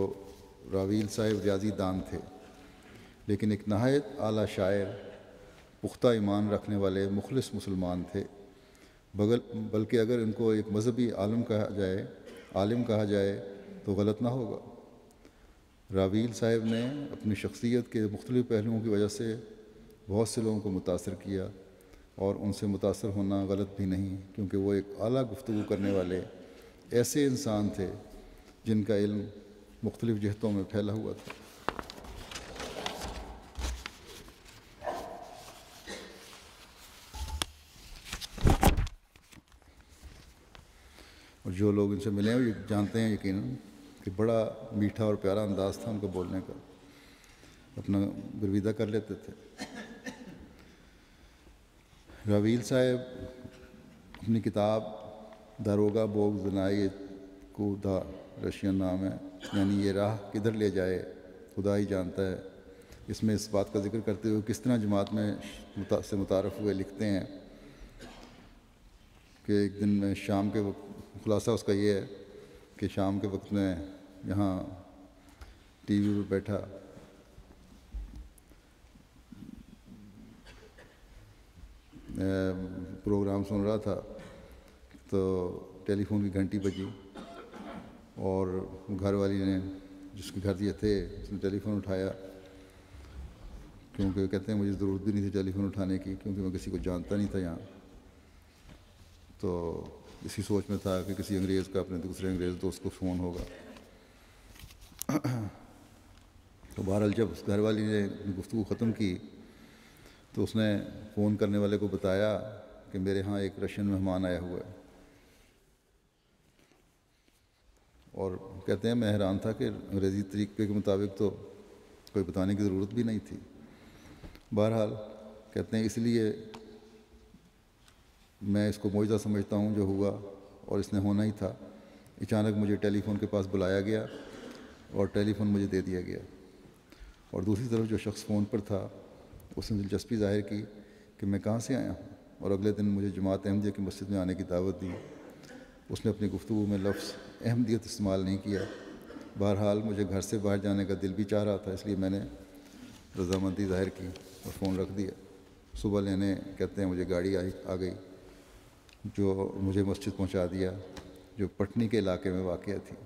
راویل صاحب ریاضی دان تھے، لیکن ایک نہایت اعلیٰ شاعر، پختہ ایمان رکھنے والے مخلص مسلمان تھے، بلکہ اگر ان کو ایک مذہبی عالم کہا جائے تو غلط نہ ہوگا۔ راویل صاحب نے اپنی شخصیت کے مختلف پہلوؤں کی وجہ سے بہت سے لوگوں کو متاثر کیا، اور ان سے متاثر ہونا غلط بھی نہیں، کیونکہ وہ ایک اعلیٰ گفتگو کرنے والے ایسے انسان تھے جن کا علم مختلف جہتوں میں پھیلا ہوا تھا۔ اور جو لوگ ان سے ملے ہیں وہ جانتے ہیں یقیناً کہ بڑا میٹھا اور پیارا انداز تھا ان کا بولنے کا، اپنا گرویدہ کر لیتے تھے۔ راویل صاحب اپنی کتاب داروگا بوگ زنائی کو دا رشین نام ہے، یعنی یہ راہ کدھر لے جائے خدا ہی جانتا ہے، اس میں اس بات کا ذکر کرتے ہوئے کس طرح جماعت میں سے متعارف ہوئے لکھتے ہیں کہ ایک دن میں شام کے وقت، خلاصہ اس کا یہ ہے کہ شام کے وقت میں یہاں ٹی وی پہ بیٹھا پروگرام سن رہا تھا تو ٹیلی فون کی گھنٹی بجی اور گھر والی نے، جس کے گھر یہ تھے، اس نے ٹیلی فون اٹھایا، کیونکہ کہتے ہیں مجھے ضرورت بھی نہیں تھی ٹیلی فون اٹھانے کی، کیونکہ میں کسی کو جانتا نہیں تھا یہاں، تو اسی سوچ میں تھا کہ کسی انگریز کا اپنے دوسرے انگریز دوست کو فون ہوگا۔ تو بہرحال جب اس گھر والی نے گفتگو ختم کی تو اس نے فون کرنے والے کو بتایا کہ میرے ہاں ایک رشین مہمان آیا ہوا ہے، اور کہتے ہیں میں حیران تھا کہ انگریزی طریقے کے مطابق تو کوئی بتانے کی ضرورت بھی نہیں تھی۔ بہرحال کہتے ہیں اس لیے میں اس کو معجزہ سمجھتا ہوں جو ہوا، اور اس نے ہونا ہی تھا۔ اچانک مجھے ٹیلی فون کے پاس بلایا گیا اور ٹیلی فون مجھے دے دیا گیا، اور دوسری طرف جو شخص فون پر تھا اس نے دلچسپی ظاہر کی کہ میں کہاں سے آیا ہوں، اور اگلے دن مجھے جماعت احمدیہ کی مسجد میں آنے کی دعوت دی۔ اس نے اپنی گفتگو میں لفظ احمدیت استعمال نہیں کیا۔ بہرحال مجھے گھر سے باہر جانے کا دل بھی چاہ رہا تھا، اس لیے میں نے رضامندی ظاہر کی اور فون رکھ دیا۔ صبح لینے کہتے ہیں مجھے گاڑی آ گئی جو مجھے مسجد پہنچا دیا، جو پٹنی کے علاقے میں واقع تھی۔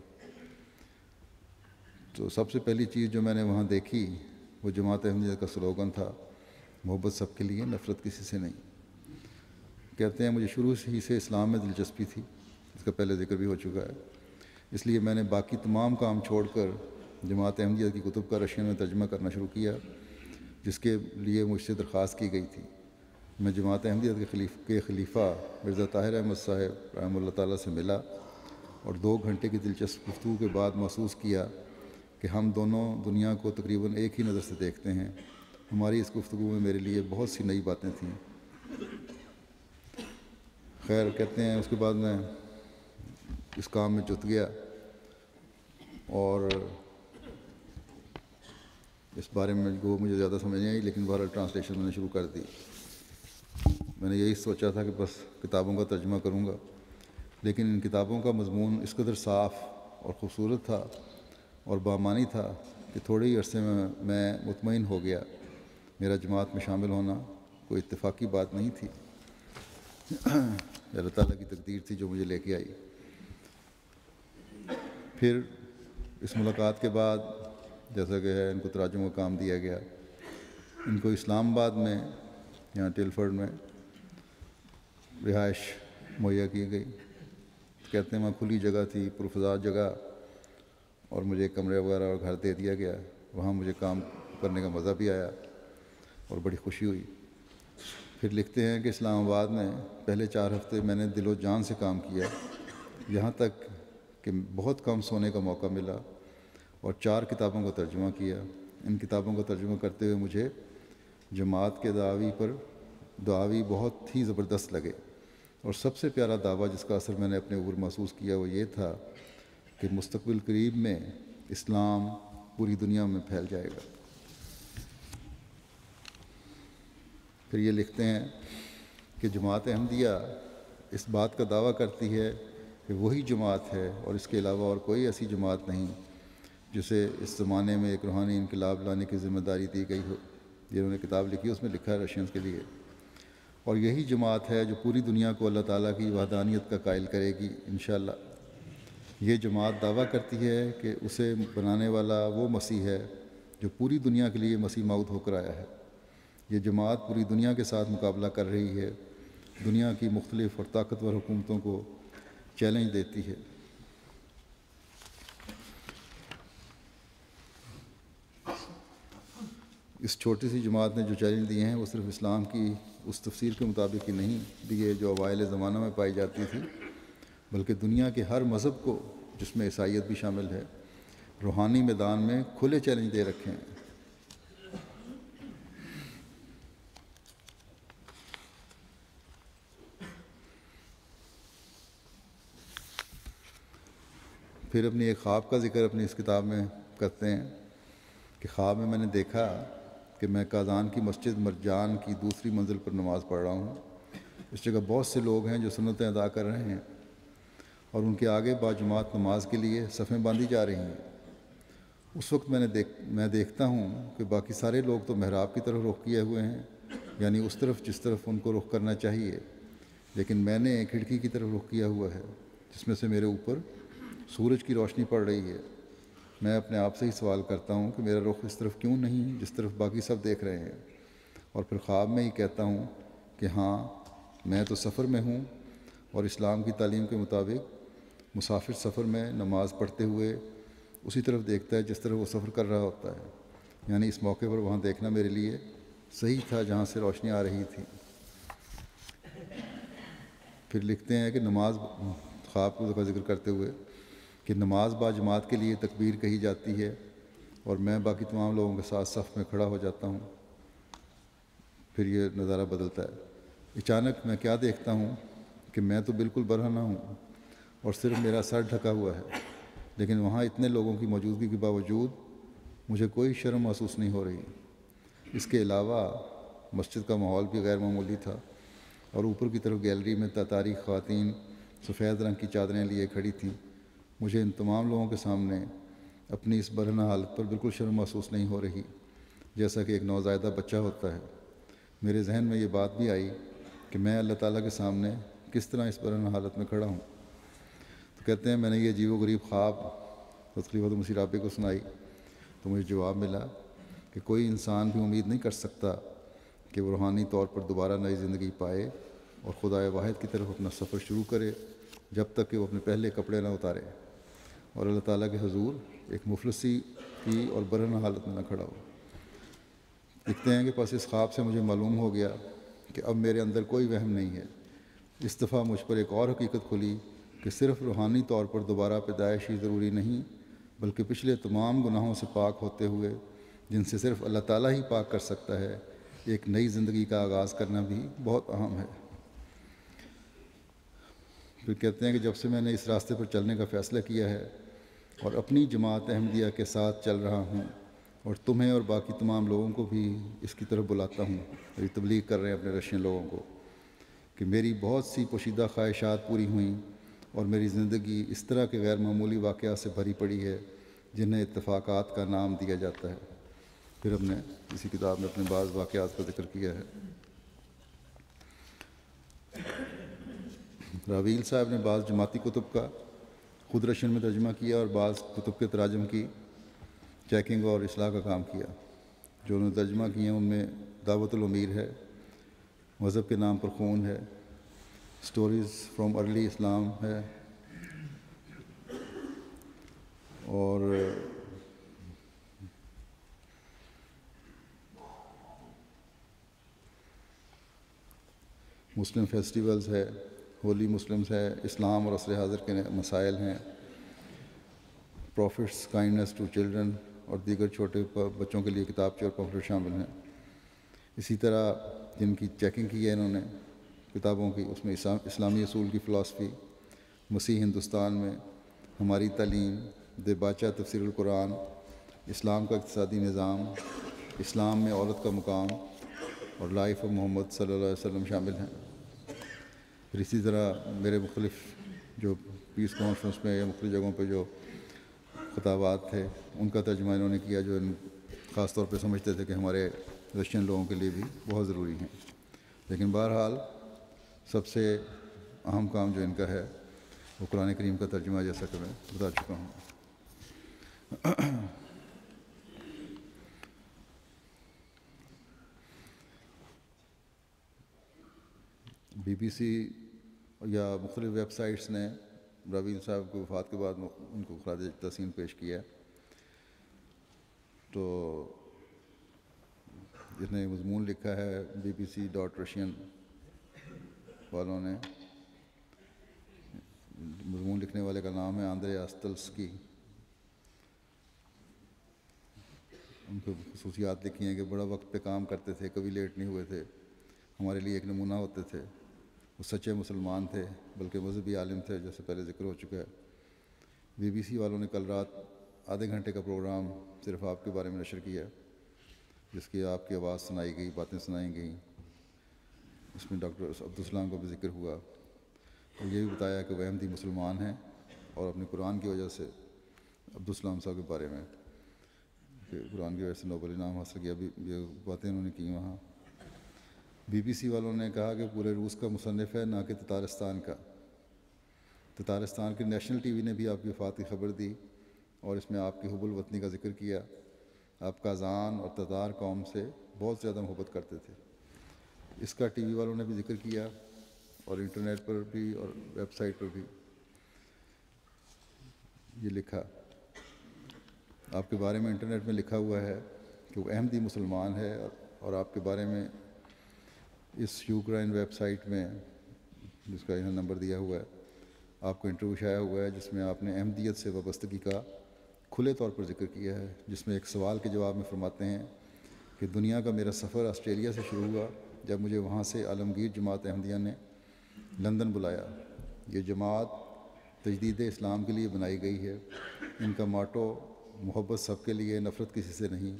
تو سب سے پہلی چیز جو میں نے وہاں دیکھی وہ جماعت احمدیہ کا سلوگن تھا، محبت سب کے لیے، نفرت کسی سے نہیں۔ کہتے ہیں مجھے شروع ہی سے اسلام میں دلچسپی تھی، اس کا پہلے ذکر بھی ہو چکا ہے، اس لیے میں نے باقی تمام کام چھوڑ کر جماعت احمدیہ کی کتب کا رشین میں ترجمہ کرنا شروع کیا، جس کے لیے مجھ سے درخواست کی گئی تھی۔ میں جماعت احمدیہ کے خلیفہ مرزا طاہر احمد صاحب رحمہ اللہ تعالیٰ سے ملا، اور 2 گھنٹے کی دلچسپ گفتگو کے بعد محسوس کیا کہ ہم دونوں دنیا کو تقریباً ایک ہی نظر سے دیکھتے ہیں۔ ہماری اس گفتگو میں میرے لیے بہت سی نئی باتیں تھیں۔ خیر کہتے ہیں اس کے بعد میں اس کام میں جت گیا، اور اس بارے میں وہ مجھے زیادہ سمجھ نہیں آئی، لیکن بہرحال ٹرانسلیشن میں نے شروع کر دی۔ میں نے یہی سوچا تھا کہ بس کتابوں کا ترجمہ کروں گا، لیکن ان کتابوں کا مضمون اس قدر صاف اور خوبصورت تھا اور بامانی تھا کہ تھوڑے ہی عرصے میں میں مطمئن ہو گیا میرا جماعت میں شامل ہونا کوئی اتفاقی بات نہیں تھی، اللہ تعالیٰ کی تقدیر تھی جو مجھے لے کے آئی۔ پھر اس ملاقات کے بعد جیسا کہ ہے ان کو تراجم کا کام دیا گیا، ان کو اسلام آباد میں یہاں ٹلفرڈ میں رہائش مہیا کی گئی۔ کہتے ہیں وہاں کھلی جگہ تھی، پرفضا جگہ، اور مجھے کمرے وغیرہ اور گھر دے دیا گیا۔ وہاں مجھے کام کرنے کا مزہ بھی آیا اور بڑی خوشی ہوئی۔ پھر لکھتے ہیں کہ اسلام آباد میں پہلے 4 ہفتے میں نے دل و جان سے کام کیا، یہاں تک کہ بہت کم سونے کا موقع ملا، اور 4 کتابوں کا ترجمہ کیا۔ ان کتابوں کا ترجمہ کرتے ہوئے مجھے جماعت کے دعوی بہت ہی زبردست لگے، اور سب سے پیارا دعویٰ جس کا اثر میں نے اپنے اوپر محسوس کیا وہ یہ تھا کہ مستقبل قریب میں اسلام پوری دنیا میں پھیل جائے گا۔ پھر یہ لکھتے ہیں کہ جماعت احمدیہ اس بات کا دعویٰ کرتی ہے کہ وہی جماعت ہے اور اس کے علاوہ اور کوئی ایسی جماعت نہیں جسے اس زمانے میں ایک روحانی انقلاب لانے کی ذمہ داری دی گئی ہو۔ جنہوں نے کتاب لکھی اس میں لکھا ہے رشینز کے لیے، اور یہی جماعت ہے جو پوری دنیا کو اللہ تعالیٰ کی وحدانیت کا قائل کرے گی انشاءاللہ۔ یہ جماعت دعویٰ کرتی ہے کہ اسے بنانے والا وہ مسیح ہے جو پوری دنیا کے لیے مسیح موعود ہو کر آیا ہے، یہ جماعت پوری دنیا کے ساتھ مقابلہ کر رہی ہے، دنیا کی مختلف اور طاقتور حکومتوں کو چیلنج دیتی ہے۔ اس چھوٹی سی جماعت نے جو چیلنج دیے ہیں وہ صرف اسلام کی اس تفسیر کے مطابق ہی نہیں دیے جو اوائل زمانہ میں پائی جاتی تھی، بلکہ دنیا کے ہر مذہب کو، جس میں عیسائیت بھی شامل ہے، روحانی میدان میں کھلے چیلنج دے رکھے ہیں۔ پھر اپنی ایک خواب کا ذکر اپنی اس کتاب میں کرتے ہیں کہ خواب میں نے دیکھا کہ میں قازان کی مسجد مرجان کی دوسری منزل پر نماز پڑھ رہا ہوں۔ اس جگہ بہت سے لوگ ہیں جو سنتیں ادا کر رہے ہیں اور ان کے آگے باجماعت نماز کے لیے صفیں باندھی جا رہی ہیں۔ اس وقت میں دیکھتا ہوں کہ باقی سارے لوگ تو محراب کی طرف رخ کیے ہوئے ہیں، یعنی اس طرف جس طرف ان کو رخ کرنا چاہیے، لیکن میں نے کھڑکی کی طرف رخ کیا ہوا ہے جس میں سے میرے اوپر سورج کی روشنی پڑ رہی ہے۔ میں اپنے آپ سے ہی سوال کرتا ہوں کہ میرا رخ اس طرف کیوں نہیں جس طرف باقی سب دیکھ رہے ہیں، اور پھر خواب میں ہی کہتا ہوں کہ ہاں، میں تو سفر میں ہوں، اور اسلام کی تعلیم کے مطابق مسافر سفر میں نماز پڑھتے ہوئے اسی طرف دیکھتا ہے جس طرح وہ سفر کر رہا ہوتا ہے، یعنی اس موقع پر وہاں دیکھنا میرے لیے صحیح تھا جہاں سے روشنی آ رہی تھی۔ پھر لکھتے ہیں کہ نماز خواب کا ذکر کرتے ہوئے کہ نماز باجماعت کے لیے تکبیر کہی جاتی ہے اور میں باقی تمام لوگوں کے ساتھ صف میں کھڑا ہو جاتا ہوں۔ پھر یہ نظارہ بدلتا ہے۔ اچانک میں کیا دیکھتا ہوں کہ میں تو بالکل برہنہ ہوں اور صرف میرا سر ڈھکا ہوا ہے، لیکن وہاں اتنے لوگوں کی موجودگی کے باوجود مجھے کوئی شرم محسوس نہیں ہو رہی۔ اس کے علاوہ مسجد کا ماحول بھی غیر معمولی تھا، اور اوپر کی طرف گیلری میں تاریخ خواتین سفید رنگ کی چادریں لیے کھڑی تھیں۔ مجھے ان تمام لوگوں کے سامنے اپنی اس برہنہ حالت پر بالکل شرم محسوس نہیں ہو رہی، جیسا کہ ایک نوزائیدہ بچہ ہوتا ہے۔ میرے ذہن میں یہ بات بھی آئی کہ میں اللہ تعالیٰ کے سامنے کس طرح اس برہنہ حالت میں کھڑا ہوں۔ تو کہتے ہیں میں نے یہ عجیب و غریب خواب خلیفۃ مسیح رابع کو سنائی تو مجھے جواب ملا کہ کوئی انسان بھی امید نہیں کر سکتا کہ وہ روحانی طور پر دوبارہ نئی زندگی پائے اور خدائے واحد کی طرف اپنا سفر شروع کرے جب تک کہ وہ اپنے پہلے کپڑے نہ اتارے اور اللہ تعالیٰ کے حضور ایک مفلسی کی اور برہنہ حالت میں نہ کھڑا ہو۔ لکھتے ہیں کہ پس اس خواب سے مجھے معلوم ہو گیا کہ اب میرے اندر کوئی وہم نہیں ہے۔ اس دفعہ مجھ پر ایک اور حقیقت کھلی کہ صرف روحانی طور پر دوبارہ پیدائش ہی ضروری نہیں، بلکہ پچھلے تمام گناہوں سے پاک ہوتے ہوئے، جن سے صرف اللہ تعالیٰ ہی پاک کر سکتا ہے، ایک نئی زندگی کا آغاز کرنا بھی بہت اہم ہے۔ پھر کہتے ہیں کہ جب سے میں نے اس راستے پر چلنے کا فیصلہ کیا ہے اور اپنی جماعت احمدیہ کے ساتھ چل رہا ہوں اور تمہیں اور باقی تمام لوگوں کو بھی اس کی طرف بلاتا ہوں، میری تبلیغ کر رہے ہیں اپنے رشین لوگوں کو، کہ میری بہت سی پوشیدہ خواہشات پوری ہوئیں اور میری زندگی اس طرح کے غیر معمولی واقعات سے بھری پڑی ہے جنہیں اتفاقات کا نام دیا جاتا ہے۔ پھر ہم نے اسی کتاب میں اپنے بعض واقعات کا ذکر کیا ہے۔ راویل صاحب نے بعض جماعتی کتب کا خود رشین میں ترجمہ کیا اور بعض کتب کے تراجم کی چیکنگ اور اصلاح کا کام کیا۔ جو انہوں نے ترجمہ کیے ہیں ان میں دعوت الامیر ہے، مذہب کے نام پر خون ہے، سٹوریز فرام ارلی اسلام ہے، اور مسلم فیسٹیولز ہے، ہولی مسلمز ہے، اسلام اور عصر حاضر کے مسائل ہیں، پروفٹس کائنڈنس ٹو چلڈرن اور دیگر چھوٹے بچوں کے لیے کتابچے اور پمفلٹ شامل ہیں۔ اسی طرح جن کی چیکنگ کی ہے انہوں نے کتابوں کی، اس میں اسلامی اصول کی فلاسفی، مسیح ہندوستان میں، ہماری تعلیم، دیباچہ تفسیر القرآن، اسلام کا اقتصادی نظام، اسلام میں عورت کا مقام اور لائف آف محمد صلی اللہ علیہ وسلم شامل ہیں۔ پھر اسی طرح میرے مختلف جو پیس کانفرنس میں یا مختلف جگہوں پہ جو خطابات تھے ان کا ترجمہ انہوں نے کیا، جو خاص طور پہ سمجھتے تھے کہ ہمارے رشین لوگوں کے لیے بھی بہت ضروری ہیں۔ لیکن بہرحال سب سے اہم کام جو ان کا ہے وہ قرآن کریم کا ترجمہ، جیسا کہ میں بتا چکا ہوں۔ BBC یا مختلف ویب سائٹس نے راویل صاحب کو وفات کے بعد ان کو خراج تحسین پیش کیا ہے. تو اس نے مضمون لکھا ہے BBC.Russian والوں نے. مضمون لکھنے والے کا نام ہے آندرے آستلسکی. ان کی خصوصیات لکھی ہیں کہ بڑا وقت پہ کام کرتے تھے, کبھی لیٹ نہیں ہوئے تھے, ہمارے لیے ایک نمونہ ہوتے تھے. وہ سچے مسلمان تھے, بلکہ مذہبی عالم تھے, جیسے پہلے ذکر ہو چکا ہے. BBC والوں نے کل رات آدھے گھنٹے کا پروگرام صرف آپ کے بارے میں نشر کیا, جس کی آپ کی آواز سنائی گئی, باتیں سنائی گئیں. اس میں ڈاکٹر عبدالسلام کا بھی ذکر ہوا, اور یہ بھی بتایا کہ وہ احمدی مسلمان ہیں, اور اپنے قرآن کی وجہ سے عبدالسلام صاحب کے بارے میں کہ قرآن کی وجہ سے نوبل انعام حاصل کیا, بھی یہ باتیں انہوں نے کی وہاں. BBC والوں نے کہا کہ پورے روس کا مصنف ہے, نہ کہ تتارستان کا. تتارستان کی نیشنل ٹی وی نے بھی آپ کی وفات کی خبر دی, اور اس میں آپ کی حب الوطنی کا ذکر کیا. آپ قازان اور تتار قوم سے بہت زیادہ محبت کرتے تھے. اس کا ٹی وی والوں نے بھی ذکر کیا, اور انٹرنیٹ پر بھی اور ویب سائٹ پر بھی یہ لکھا. آپ کے بارے میں انٹرنیٹ میں لکھا ہوا ہے کہ وہ احمدی مسلمان ہے, اور آپ کے بارے میں اس یوکرائن ویب سائٹ میں, جس کا یہاں نمبر دیا ہوا ہے, آپ کو انٹرویو شائع ہوا ہے, جس میں آپ نے احمدیت سے وابستگی کا کھلے طور پر ذکر کیا ہے. جس میں ایک سوال کے جواب میں فرماتے ہیں کہ دنیا کا میرا سفر آسٹریلیا سے شروع ہوا, جب مجھے وہاں سے عالمگیر جماعت احمدیہ نے لندن بلایا. یہ جماعت تجدید اسلام کے لیے بنائی گئی ہے. ان کا ماٹو محبت سب کے لیے, نفرت کسی سے نہیں,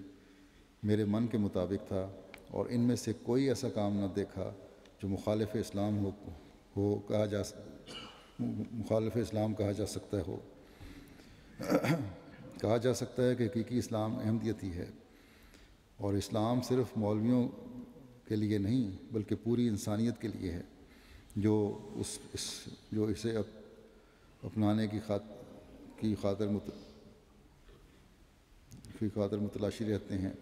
میرے من کے مطابق تھا, اور ان میں سے کوئی ایسا کام نہ دیکھا جو مخالف اسلام مخالف اسلام کہا جا سکتا ہو. کہا جا سکتا ہے کہ حقیقی اسلام احمدیت ہی ہے, اور اسلام صرف مولویوں کے لیے نہیں بلکہ پوری انسانیت کے لیے ہے, جو اسے اپنانے کی خاطر متلاشی رہتے ہیں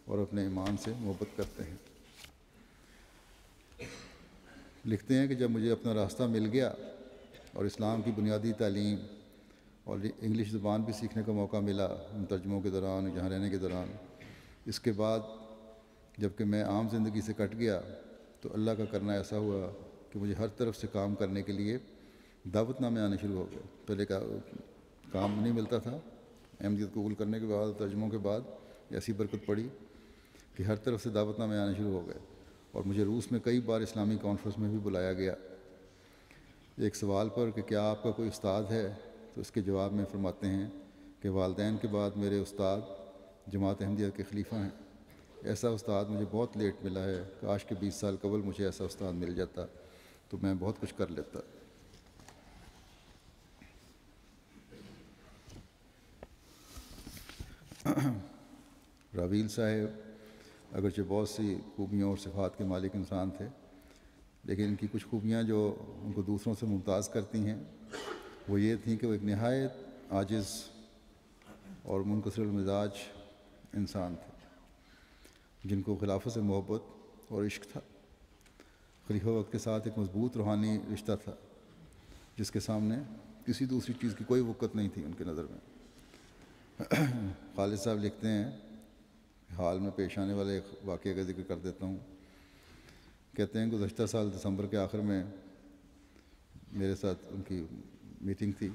اور اپنے ایمان سے محبت کرتے ہیں. لکھتے ہیں کہ جب مجھے اپنا راستہ مل گیا اور اسلام کی بنیادی تعلیم اور انگلش زبان بھی سیکھنے کا موقع ملا ان ترجموں کے دوران, یہاں رہنے کے دوران, اس کے بعد جب کہ میں عام زندگی سے کٹ گیا تو اللہ کا کرنا ایسا ہوا کہ مجھے ہر طرف سے کام کرنے کے لیے دعوت نامے آنے شروع ہو گئے. پہلے کا کام نہیں ملتا تھا, احمدیت قبول کرنے کے بعد, ترجموں کے بعد ایسی برکت پڑی کہ ہر طرف سے دعوت نامے آنے شروع ہو گئے, اور مجھے روس میں کئی بار اسلامی کانفرنس میں بھی بلایا گیا. ایک سوال پر کہ کیا آپ کا کوئی استاد ہے, تو اس کے جواب میں فرماتے ہیں کہ والدین کے بعد میرے استاد جماعت احمدیہ کے خلیفہ ہیں. ایسا استاد مجھے بہت لیٹ ملا ہے, کاش کہ 20 سال قبل مجھے ایسا استاد مل جاتا تو میں بہت کچھ کر لیتا. راویل صاحب اگرچہ بہت سی خوبیوں اور صفات کے مالک انسان تھے, لیکن ان کی کچھ خوبیاں جو ان کو دوسروں سے ممتاز کرتی ہیں وہ یہ تھیں کہ وہ ایک نہایت عاجز اور منکسر المزاج انسان تھے, جن کو خلافت سے محبت اور عشق تھا. خلیفہ وقت کے ساتھ ایک مضبوط روحانی رشتہ تھا, جس کے سامنے کسی دوسری چیز کی کوئی وقت نہیں تھی ان کے نظر میں. خالد صاحب لکھتے ہیں, حال میں پیش آنے والے ایک واقعے کا ذکر کر دیتا ہوں. کہتے ہیں گزشتہ سال دسمبر کے آخر میں میرے ساتھ ان کی میٹنگ تھی,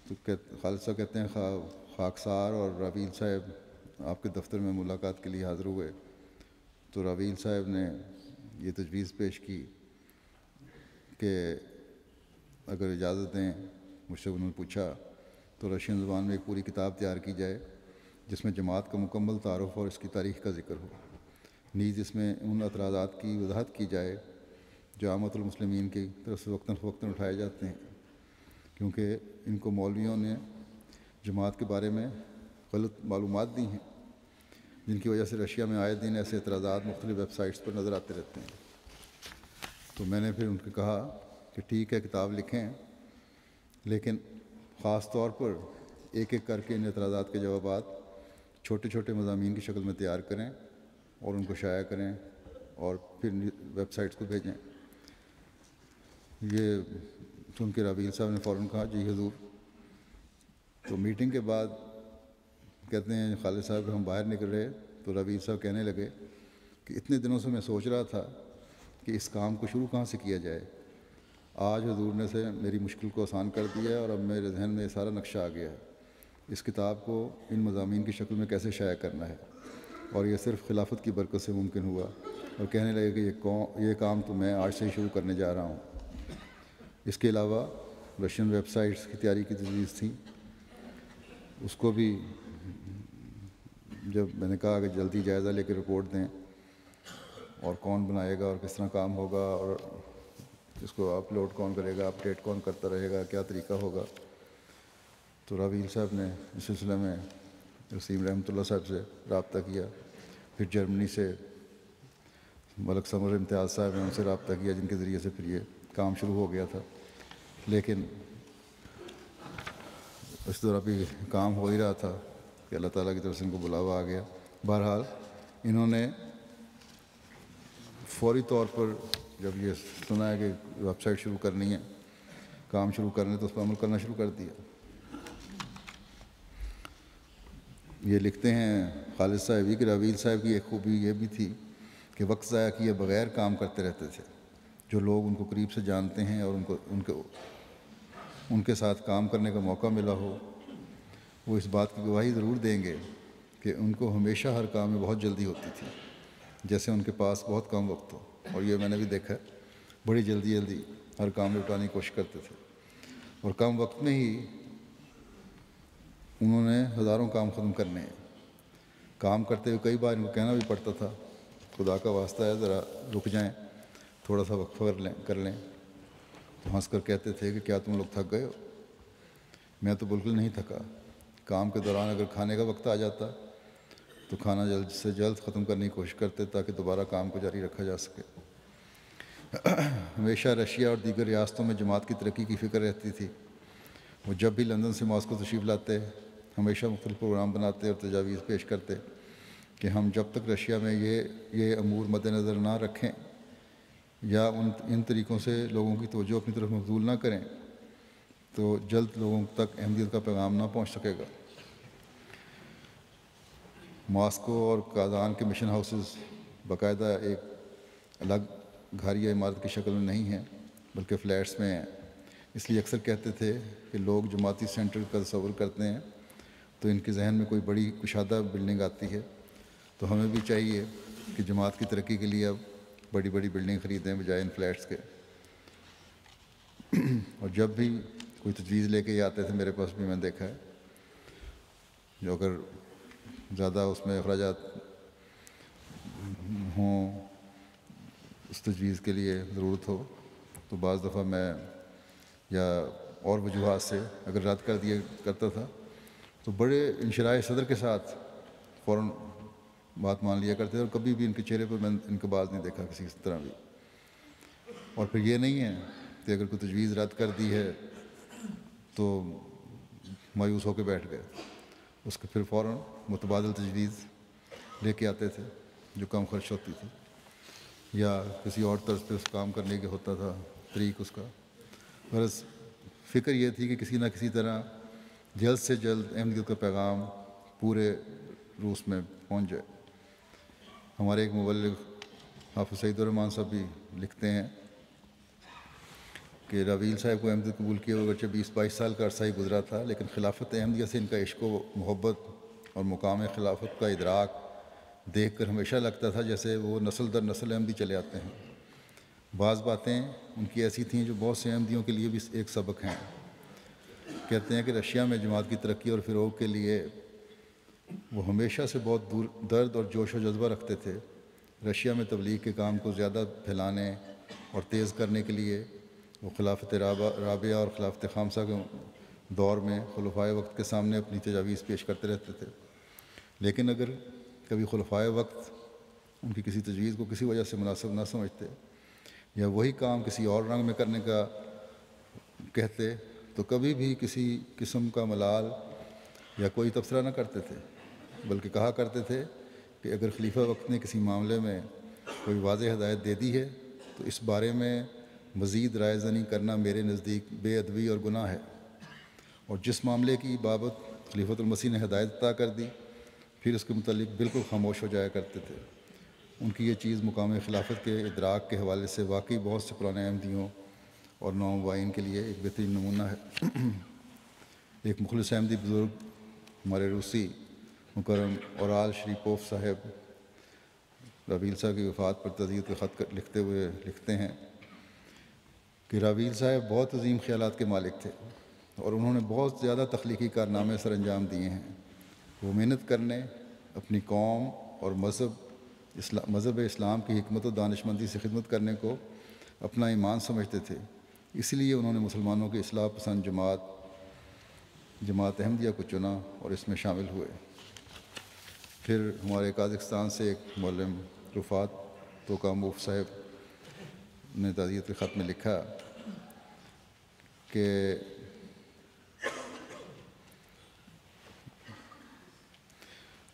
تو خالد صاحب کہتے ہیں خاکسار اور راویل صاحب آپ کے دفتر میں ملاقات کے لیے حاضر ہوئے. تو راویل صاحب نے یہ تجویز پیش کی کہ اگر اجازت دیں, مجھ سے انہوں نے پوچھا, تو رشین زبان میں ایک پوری کتاب تیار کی جائے جس میں جماعت کا مکمل تعارف اور اس کی تاریخ کا ذکر ہو. نیز اس میں ان اعتراضات کی وضاحت کی جائے جو عامۃ المسلمین کی طرف سے وقتاً فوقتاً اٹھائے جاتے ہیں, کیونکہ ان کو مولویوں نے جماعت کے بارے میں غلط معلومات دی ہیں, جن کی وجہ سے رشیا میں آئے دن ایسے اعتراضات مختلف ویب سائٹس پر نظر آتے رہتے ہیں. تو میں نے پھر ان کو کہا کہ ٹھیک ہے کتاب لکھیں, لیکن خاص طور پر ایک ایک کر کے ان اعتراضات کے جوابات چھوٹے چھوٹے مضامین کی شکل میں تیار کریں اور ان کو شائع کریں اور پھر ویب سائٹس کو بھیجیں. یہ سن کے رابیل صاحب نے فوراً کہا جی حضور. تو میٹنگ کے بعد کہتے ہیں خالد صاحب ہم باہر نکل رہے تو رابیل صاحب کہنے لگے کہ اتنے دنوں سے میں سوچ رہا تھا کہ اس کام کو شروع کہاں سے کیا جائے. آج حضور نے سے میری مشکل کو آسان کر دیا ہے اور اب میرے ذہن میں سارا نقشہ آ گیا ہے. اس کتاب کو ان مضامین کی شکل میں کیسے شائع کرنا ہے، اور یہ صرف خلافت کی برکت سے ممکن ہوا. اور کہنے لگے کہ یہ کام تو میں آج سے ہی شروع کرنے جا رہا ہوں. اس کے علاوہ رشین ویب سائٹس کی تیاری کی تجویز تھی، اس کو بھی جب میں نے کہا کہ جلدی جائزہ لے کے رپورٹ دیں، اور کون بنائے گا اور کس طرح کام ہوگا اور اس کو اپلوڈ کون کرے گا، اپڈیٹ کون کرتا رہے گا، کیا طریقہ ہوگا. تو راویل صاحب نے اس سلسلے میں وسیم رحمۃ اللہ صاحب سے رابطہ کیا. پھر جرمنی سے ملک ثمر امتیاز صاحب نے ان سے رابطہ کیا، جن کے ذریعے سے پھر یہ کام شروع ہو گیا تھا. لیکن اس طرح بھی کام ہو ہی رہا تھا کہ اللہ تعالیٰ کی طرف سے ان کو بلاوا آ گیا. بہرحال انہوں نے فوری طور پر جب یہ سنا ہے کہ ویب سائٹ شروع کرنی ہے، کام شروع کرنے، تو اس پر عمل کرنا شروع کر دیا. یہ لکھتے ہیں خالد صاحب کہ راویل صاحب کی ایک خوبی یہ بھی تھی کہ وقت ضائع کیے بغیر کام کرتے رہتے تھے. جو لوگ ان کو قریب سے جانتے ہیں اور ان کے ساتھ کام کرنے کا موقع ملا ہو، وہ اس بات کی گواہی ضرور دیں گے کہ ان کو ہمیشہ ہر کام میں بہت جلدی ہوتی تھی، جیسے ان کے پاس بہت کم وقت ہو. اور یہ میں نے بھی دیکھا ہے، بڑی جلدی ہر کام میں اٹھانے کی کوشش کرتے تھے، اور کم وقت میں ہی انہوں نے ہزاروں کام ختم کرنے ہیں. کام کرتے ہوئے کئی بار ان کو کہنا بھی پڑتا تھا خدا کا واسطہ ہے ذرا رک جائیں، تھوڑا سا وقفہ کر لیں. تو ہنس کر کہتے تھے کہ کیا تم لوگ تھک گئے ہو؟ میں تو بالکل نہیں تھکا. کام کے دوران اگر کھانے کا وقت آ جاتا تو کھانا جلد سے جلد ختم کرنے کی کوشش کرتے تاکہ دوبارہ کام کو جاری رکھا جا سکے. ہمیشہ رشیا اور دیگر ریاستوں میں جماعت کی ترقی کی فکر رہتی تھی. وہ جب بھی لندن سے ماسکو تشریف لاتے ہمیشہ مختلف پروگرام بناتے اور تجاویز پیش کرتے کہ ہم جب تک رشیا میں یہ امور مد نظر نہ رکھیں یا ان طریقوں سے لوگوں کی توجہ اپنی طرف مبذول نہ کریں تو جلد لوگوں تک احمدیت کا پیغام نہ پہنچ سکے گا. ماسکو اور کازان کے مشن ہاؤسز باقاعدہ ایک الگ گھر یا عمارت کی شکل میں نہیں ہیں بلکہ فلیٹس میں ہیں. اس لیے اکثر کہتے تھے کہ لوگ جماعتی سینٹر کا تصور کرتے ہیں تو ان کے ذہن میں کوئی بڑی کشادہ بلڈنگ آتی ہے. تو ہمیں بھی چاہیے کہ جماعت کی ترقی کے لیے اب بڑی بلڈنگ خریدیں بجائے ان فلیٹس کے. اور جب بھی کوئی تجویز لے کے یہ آتے تھے، میرے پاس بھی میں نے دیکھا ہے، جو اگر زیادہ اس میں اخراجات ہوں، اس تجویز کے لیے ضرورت ہو، تو بعض دفعہ میں یا اور وجوہات سے اگر رد کر دیا کرتا تھا تو بڑے انشراح صدر کے ساتھ فوراً بات مان لیا کرتے تھے، اور کبھی بھی ان کے چہرے پر میں ان کا باز نہیں دیکھا کسی طرح بھی. اور پھر یہ نہیں ہے کہ اگر کوئی تجویز رد کر دی ہے تو مایوس ہو کے بیٹھ گئے. اس کے پھر فوراً متبادل تجویز لے کے آتے تھے جو کم خرچ ہوتی تھی، یا کسی اور طرز پہ اس کام کرنے کے ہوتا تھا طریق اس کا. غرض فکر یہ تھی کہ کسی نہ کسی طرح جلد سے جلد احمدیت کا پیغام پورے روس میں پہنچ جائے. ہمارے ایک مبلغ حافظ سعید الرحمن صاحب بھی لکھتے ہیں کہ راویل صاحب کو احمدیت قبول کیے ہوئے اگرچہ 20-22 سال کا عرصہ ہی گزرا تھا، لیکن خلافت احمدیہ سے ان کا عشق و محبت اور مقام خلافت کا ادراک دیکھ کر ہمیشہ لگتا تھا جیسے وہ نسل در نسل احمدی چلے آتے ہیں. بعض باتیں ان کی ایسی تھیں جو بہت سے احمدیوں کے لیے بھی ایک سبق ہیں. کہتے ہیں کہ رشیا میں جماعت کی ترقی اور فروغ کے لیے وہ ہمیشہ سے بہت درد اور جوش و جذبہ رکھتے تھے. رشیا میں تبلیغ کے کام کو زیادہ پھیلانے اور تیز کرنے کے لیے وہ خلافت رابعہ اور خلافت خامسہ کے دور میں خلفائے وقت کے سامنے اپنی تجاویز پیش کرتے رہتے تھے. لیکن اگر کبھی خلفائے وقت ان کی کسی تجویز کو کسی وجہ سے مناسب نہ سمجھتے یا وہی کام کسی اور رنگ میں کرنے کا کہتے تو کبھی بھی کسی قسم کا ملال یا کوئی تبصرہ نہ کرتے تھے، بلکہ کہا کرتے تھے کہ اگر خلیفہ وقت نے کسی معاملے میں کوئی واضح ہدایت دے دی ہے تو اس بارے میں مزید رائے زنی کرنا میرے نزدیک بے ادبی اور گناہ ہے، اور جس معاملے کی بابت خلیفۃ المسیح نے ہدایت عطا کر دی پھر اس کے متعلق بالکل خاموش ہو جایا کرتے تھے۔ ان کی یہ چیز مقام خلافت کے ادراک کے حوالے سے واقعی بہت سے پرانے احمدیوں اور نومبائن کے لیے ایک بہترین نمونہ ہے۔ ایک مخلص احمدی بزرگ ہمارے روسی مکرم اورال شریپوف صاحب راویل صاحب کی وفات پر تعزیت کا خط لکھتے ہوئے لکھتے ہیں کہ راویل صاحب بہت عظیم خیالات کے مالک تھے اور انہوں نے بہت زیادہ تخلیقی کارنامے سر انجام دیے ہیں۔ وہ محنت کرنے، اپنی قوم اور مذہب اسلام کی حکمت و دانشمندی سے خدمت کرنے کو اپنا ایمان سمجھتے تھے، اس لیے انہوں نے مسلمانوں کی اصلاح پسند جماعت احمدیہ کو چنا اور اس میں شامل ہوئے۔ پھر ہمارے قازقستان سے ایک معلم رفات توکاموف صاحب نے تعزیت کے خط میں لکھا کہ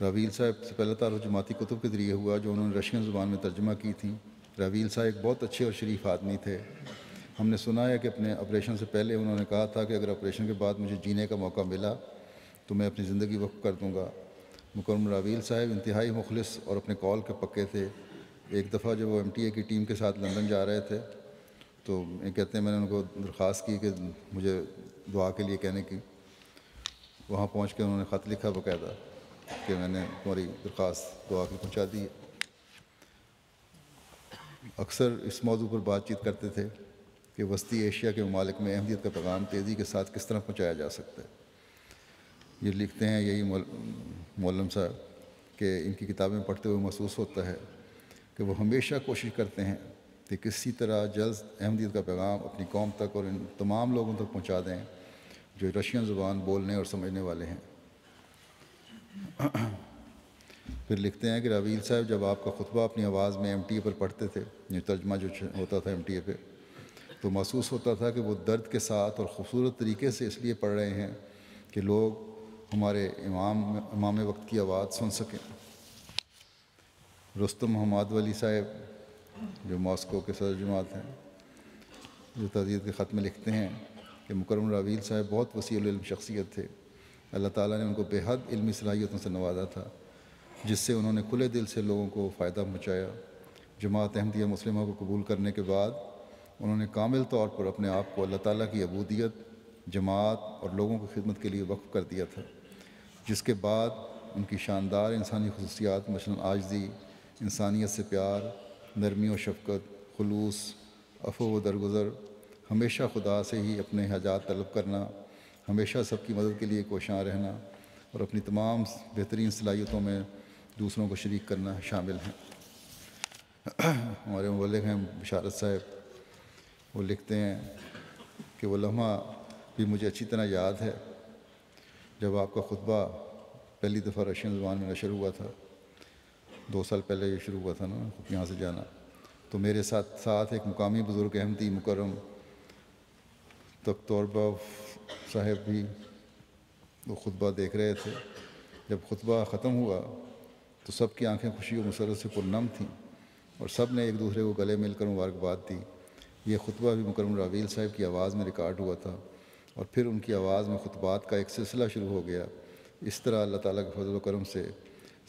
راویل صاحب سے پہلا تعارف جماعتی کتب کے ذریعے ہوا جو انہوں نے رشین زبان میں ترجمہ کی تھیں۔ راویل صاحب ایک بہت اچھے اور شریف آدمی تھے۔ ہم نے سنا ہے کہ اپنے آپریشن سے پہلے انہوں نے کہا تھا کہ اگر آپریشن کے بعد مجھے جینے کا موقع ملا تو میں اپنی زندگی وقف کر دوں گا۔ مکرم راویل صاحب انتہائی مخلص اور اپنے قول کے پکے تھے۔ ایک دفعہ جب وہ MTA کی ٹیم کے ساتھ لندن جا رہے تھے تو کہتے ہیں میں نے ان کو درخواست کی کہ مجھے دعا کے لیے کہنے کی۔ وہاں پہنچ کے انہوں نے خط لکھا باقاعدہ کہ میں نے تمہاری درخواست دعا کی پہنچا دی ہے۔ اکثر اس موضوع پر بات چیت کرتے تھے کہ وسطی ایشیا کے ممالک میں احمدیت کا پیغام تیزی کے ساتھ کس طرح پہنچایا جا سکتا ہے۔ یہ لکھتے ہیں یہی معلم صاحب کہ ان کی کتابیں پڑھتے ہوئے محسوس ہوتا ہے کہ وہ ہمیشہ کوشش کرتے ہیں کہ کسی طرح جلد احمدیت کا پیغام اپنی قوم تک اور ان تمام لوگوں تک پہنچا دیں جو رشین زبان بولنے اور سمجھنے والے ہیں۔ پھر لکھتے ہیں کہ راویل صاحب جب آپ کا خطبہ اپنی آواز میں MTA پر پڑھتے تھے، یہ ترجمہ جو ہوتا تھا MTA پہ، تو محسوس ہوتا تھا کہ وہ درد کے ساتھ اور خوبصورت طریقے سے اس لیے پڑھ رہے ہیں کہ لوگ ہمارے امام وقت کی آواز سن سکیں۔ رستم محمد ولی صاحب جو ماسکو کے صدر جماعت ہیں، جو تعزیت کے خط میں لکھتے ہیں کہ مکرم راویل صاحب بہت وسیع العلم شخصیت تھے۔ اللہ تعالیٰ نے ان کو بے حد علمی صلاحیتوں سے نوازا تھا جس سے انہوں نے کھلے دل سے لوگوں کو فائدہ پہنچایا۔ جماعت احمدیہ مسلمہ کو قبول کرنے کے بعد انہوں نے کامل طور پر اپنے آپ کو اللہ تعالیٰ کی عبودیت، جماعت اور لوگوں کی خدمت کے لیے وقف کر دیا تھا، جس کے بعد ان کی شاندار انسانی خصوصیات مثلاً عاجزی، انسانیت سے پیار، نرمی و شفقت، خلوص، عفو و درگزر، ہمیشہ خدا سے ہی اپنے حاجات طلب کرنا، ہمیشہ سب کی مدد کے لیے کوشاں رہنا اور اپنی تمام بہترین صلاحیتوں میں دوسروں کو شریک کرنا شامل ہیں۔ ہمارے مبلغ ہیں بشارت صاحب، وہ لکھتے ہیں کہ وہ لمحہ بھی مجھے اچھی طرح یاد ہے جب آپ کا خطبہ پہلی دفعہ رشین زبان میں نشر ہوا تھا۔ 2 سال پہلے یہ شروع ہوا تھا نا یہاں سے جانا، تو میرے ساتھ ایک مقامی بزرگ احمدی مکرم تختوربہ صاحب بھی وہ خطبہ دیکھ رہے تھے۔ جب خطبہ ختم ہوا تو سب کی آنکھیں خوشی و مسرت سے پرنم تھیں اور سب نے ایک دوسرے کو گلے مل کر مبارکباد دی۔ یہ خطبہ بھی مکرم راویل صاحب کی آواز میں ریکارڈ ہوا تھا اور پھر ان کی آواز میں خطبات کا ایک سلسلہ شروع ہو گیا۔ اس طرح اللہ تعالیٰ کے فضل و کرم سے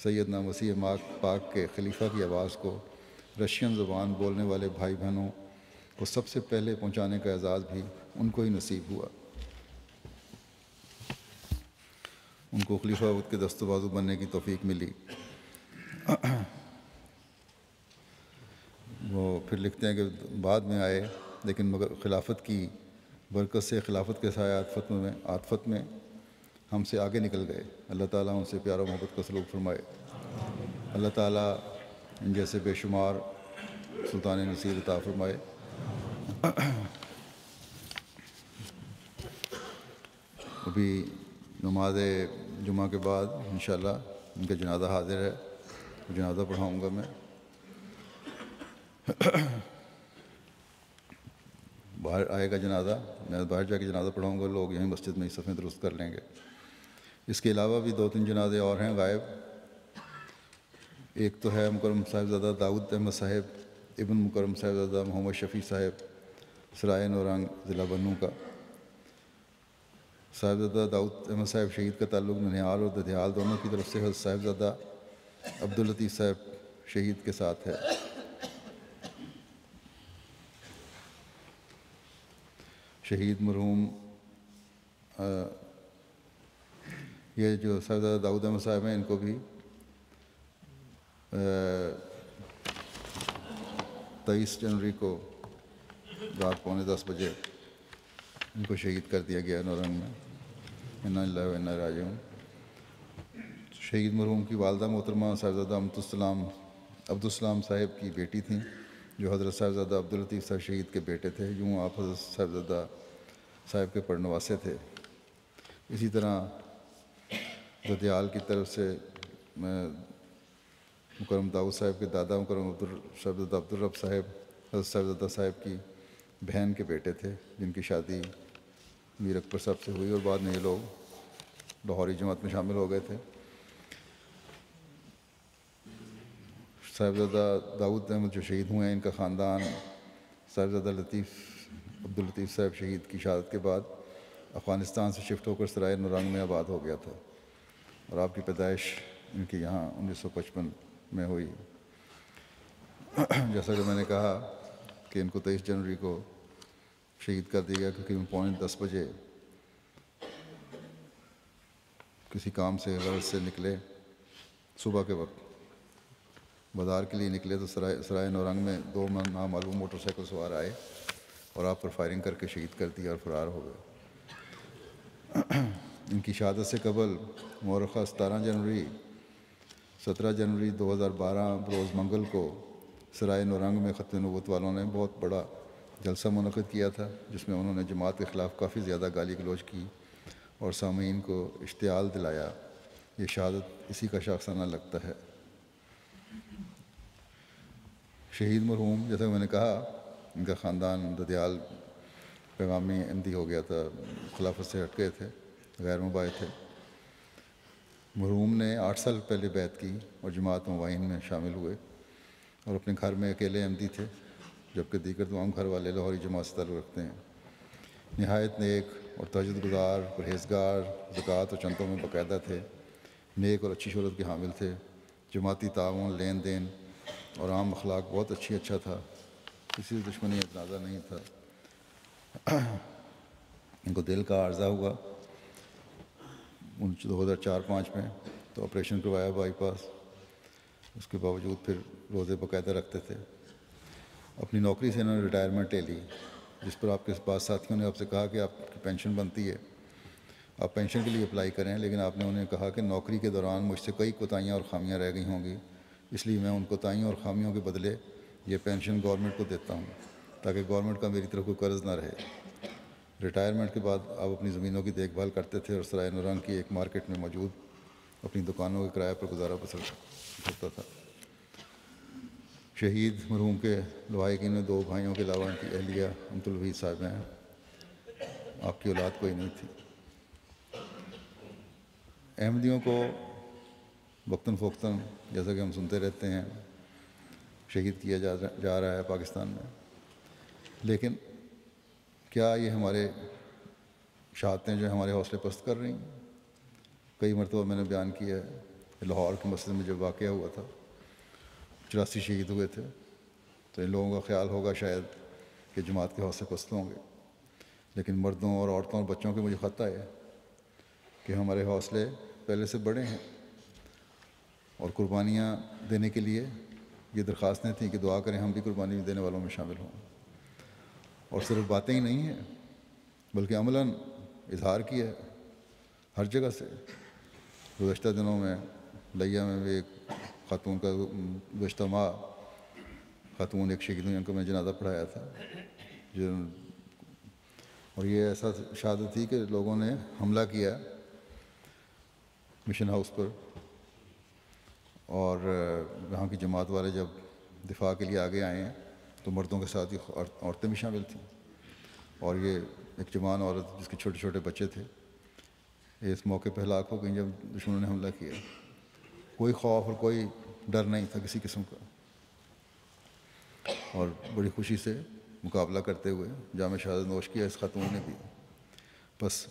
سیدنا مسیح پاک کے خلیفہ کی آواز کو رشین زبان بولنے والے بھائی بہنوں کو سب سے پہلے پہنچانے کا اعزاز بھی ان کو ہی نصیب ہوا۔ ان کو خلیفہ وقت کے دست و بازو بننے کی توفیق ملی۔ وہ پھر لکھتے ہیں کہ بعد میں آئے لیکن مگر خلافت کی برکت سے خلافت کے سایہ عاطفت میں ہم سے آگے نکل گئے۔ اللہ تعالیٰ ان سے پیار و محبت کا سلوک فرمائے۔ اللہ تعالیٰ ان جیسے بے شمار سلطان نصیر عطا فرمائے۔ ابھی نماز جمعہ کے بعد انشاءاللہ ان کا جنازہ حاضر ہے، جنازہ پڑھاؤں گا میں۔ باہر آئے گا جنازہ، میں باہر جا کے جنازہ پڑھاؤں گا، لوگ یہیں مسجد میں ہی صفیں درست کر لیں گے۔ اس کے علاوہ بھی 2-3 جنازے اور ہیں غائب۔ ایک تو ہے مکرم صاحبزادہ داؤد احمد صاحب ابن مکرم صاحبزادہ محمد شفیع صاحب سرائے نورنگ ضلع بنوں کا۔ صاحبزادہ داؤد احمد صاحب شہید کا تعلق ننیال اور ددیال دونوں کی طرف سے حضرت صاحبزادہ عبداللطیف صاحب شہید کے ساتھ ہے۔ شہید مرحوم یہ جو صاحبزادہ داؤد احمد صاحب ہیں، ان کو بھی 23 جنوری کو رات 9:45 بجے ان کو شہید کر دیا گیا نورنگ میں۔ انا للہ و انا الیہ راجعون۔ شہید مرحوم کی والدہ محترمہ صاحبزادہ عبدالسلام صاحب کی بیٹی تھیں، جو حضرت صاحبزادہ عبداللطیف صاحب شہید کے بیٹے تھے۔ یوں آپ حضرت صاحبزادہ صاحب کے پڑنواسے تھے۔ اسی طرح ددیال کی طرف سے مکرم داؤد صاحب کے دادا مکرم صاحبزادہ عبدالرب صاحب حضرت صاحبزادہ صاحب کی بہن کے بیٹے تھے، جن کی شادی میر اکبر صاحب سے ہوئی اور بعد میں یہ لوگ لاہوری جماعت میں شامل ہو گئے تھے۔ صاحبزادہ داؤد احمد جو شہید ہوئے ہیں، ان کا خاندان صاحبزادہ عبداللطیف صاحب شہید کی شہادت کے بعد افغانستان سے شفٹ ہو کر سرائے نورنگ میں آباد ہو گیا تھا، اور آپ کی پیدائش ان کی یہاں 1955 میں ہوئی۔ جیسا کہ میں نے کہا کہ ان کو 23 جنوری کو شہید کر دیا گیا، کیونکہ 9:45 بجے کسی کام سے غرض سے نکلے، صبح کے وقت بازار کے لیے نکلے تو سرائے نورنگ میں 2 نامعلوم موٹر سائیکل سوار آئے اور آپ پر فائرنگ کر کے شہید کر دیا اور فرار ہو گئے۔ ان کی شہادت سے قبل مورخہ 17 جنوری 2012 بروز منگل کو سرائے نورنگ میں ختم نبوت والوں نے بہت بڑا جلسہ منعقد کیا تھا، جس میں انہوں نے جماعت کے خلاف کافی زیادہ گالی گلوچ کی اور سامعین کو اشتعال دلایا۔ یہ شہادت اسی کا شاخسانہ لگتا ہے۔ شہید مرحوم، جیسا کہ میں نے کہا، ان کا خاندان ددیال پیغامی احمدی ہو گیا تھا، خلافت سے ہٹ گئے تھے، غیر مباح تھے۔ مرحوم نے 8 سال پہلے بیعت کی اور جماعت مباحین میں شامل ہوئے اور اپنے گھر میں اکیلے احمدی تھے، جبکہ دیگر تمام گھر والے لاہوری جماعت سے تعلق رکھتے ہیں۔ نہایت نیک اور تہجد گزار، پرہیزگار، زکوٰۃ و چندوں میں باقاعدہ تھے، نیک اور اچھی شہرت کے حامل تھے۔ جماعتی تعاون، لین دین اور عام اخلاق بہت اچھا تھا، کسی سے دشمنی یا تنازع نہیں تھا۔ ان کو دل کا عارضہ ہوا 2004-05 میں، تو آپریشن کروایا بائی پاس۔ اس کے باوجود پھر روزے باقاعدہ رکھتے تھے۔ اپنی نوکری سے انہوں نے ریٹائرمنٹ لے لی، جس پر آپ کے پاس ساتھیوں نے آپ سے کہا کہ آپ کی پینشن بنتی ہے، آپ پینشن کے لیے اپلائی کریں، لیکن آپ نے انہیں کہا کہ نوکری کے دوران مجھ سے کئی کوتاہیاں اور خامیاں رہ گئی ہوں گی، اس لیے میں ان کوتاہیوں اور خامیوں کے بدلے یہ پینشن گورنمنٹ کو دیتا ہوں، تاکہ گورنمنٹ کا میری طرف کوئی قرض نہ رہے۔ ریٹائرمنٹ کے بعد آپ اپنی زمینوں کی دیکھ بھال کرتے تھے اور سرائے نورنگ کی ایک مارکیٹ میں موجود اپنی دکانوں کے کرائے پر گزارا بسر کرتا تھا۔ شہید مرحوم کے لواحقین میں 2 بھائیوں کے علاوہ ان کی اہلیہ امت الوحید صاحب ہیں۔ آپ کی اولاد کوئی نہیں تھی۔ احمدیوں کو وقتاً فوقتاً، جیسا کہ ہم سنتے رہتے ہیں، شہید کیا جا رہا ہے پاکستان میں، لیکن کیا یہ ہمارے شہادتیں جو ہمارے حوصلے پست کر رہی ہیں؟ کئی مرتبہ میں نے بیان کیا ہے کہ لاہور کے مسجد میں جب واقعہ ہوا تھا، 84 شہید ہوئے تھے، تو ان لوگوں کا خیال ہوگا شاید کہ جماعت کے حوصلے پست ہوں گے، لیکن مردوں اور عورتوں اور بچوں کے مجھے خط آئے کہ ہمارے حوصلے پہلے سے بڑے ہیں، اور قربانیاں دینے کے لیے یہ درخواستیں تھیں کہ دعا کریں ہم بھی قربانی دینے والوں میں شامل ہوں۔ اور صرف باتیں ہی نہیں ہیں، بلکہ عملاً اظہار کیا ہے ہر جگہ سے۔ گزشتہ دنوں میں لیا میں بھی ایک خاتون کا گزشتہ ماہ خاتون ایک شہید ہوئی، ان کو میں جنازہ پڑھایا تھا، اور یہ ایسا شہادت تھی کہ لوگوں نے حملہ کیا مشن ہاؤس پر، اور وہاں کی جماعت والے جب دفاع کے لیے آگے آئے ہیں تو مردوں کے ساتھ ہی عورتیں بھی شامل تھیں، اور یہ ایک جوان عورت جس کے چھوٹے چھوٹے بچے تھے، اس موقع پہ ہلاک ہو گئی جب دشمنوں نے حملہ کیا۔ کوئی خوف اور کوئی ڈر نہیں تھا کسی قسم کا، اور بڑی خوشی سے مقابلہ کرتے ہوئے جام شہادت نوش کیا اس خاتون نے بھی۔ بس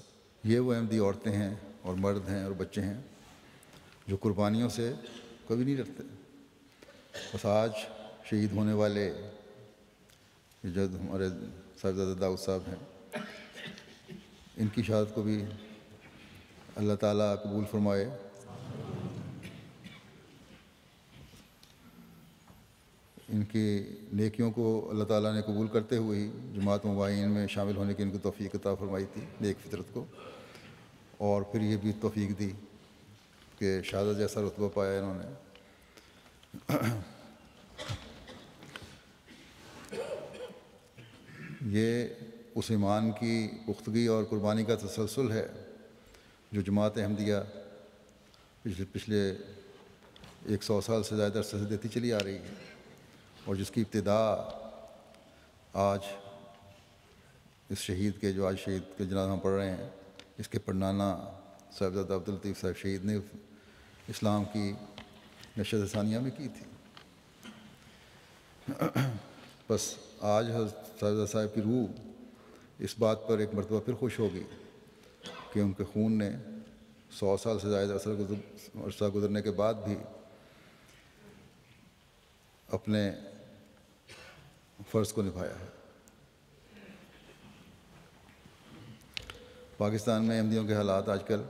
یہ وہ احمدی عورتیں ہیں اور مرد ہیں اور بچے ہیں جو قربانیوں سے کبھی نہیں ڈرتے۔ بس آج شہید ہونے والے جو ہمارے صاحبزادہ داؤد صاحب ہیں، ان کی شہادت کو بھی اللہ تعالیٰ قبول فرمائے۔ ان کی نیکیوں کو اللہ تعالیٰ نے قبول کرتے ہوئے ہی جماعت مباحثین میں شامل ہونے کی ان کو توفیق عطا فرمائی تھی، نیک فطرت کو، اور پھر یہ بھی توفیق دی کہ شہادت جیسا رتبہ پایا انہوں نے۔ یہ اس ایمان کی پختگی اور قربانی کا تسلسل ہے جو جماعت احمدیہ پچھلے 100 سال سے زیادہ عرصے سے دیتی چلی آ رہی ہے، اور جس کی ابتدا آج اس شہید کے جو آج شہید کے جنازہ ہم پڑھ رہے ہیں، اس کے پڑنانا صاحبزادہ عبداللطیف صاحب شہید نے اسلام کی نشست ثانیہ میں کی تھی۔ بس آج حضرت صاحبزادہ صاحب کی روح اس بات پر ایک مرتبہ پھر خوش ہوگی کہ ان کے خون نے 100 سال سے زائد عرصہ گزرنے کے بعد بھی اپنے فرض کو نبھایا ہے۔ پاکستان میں احمدیوں کے حالات آج کل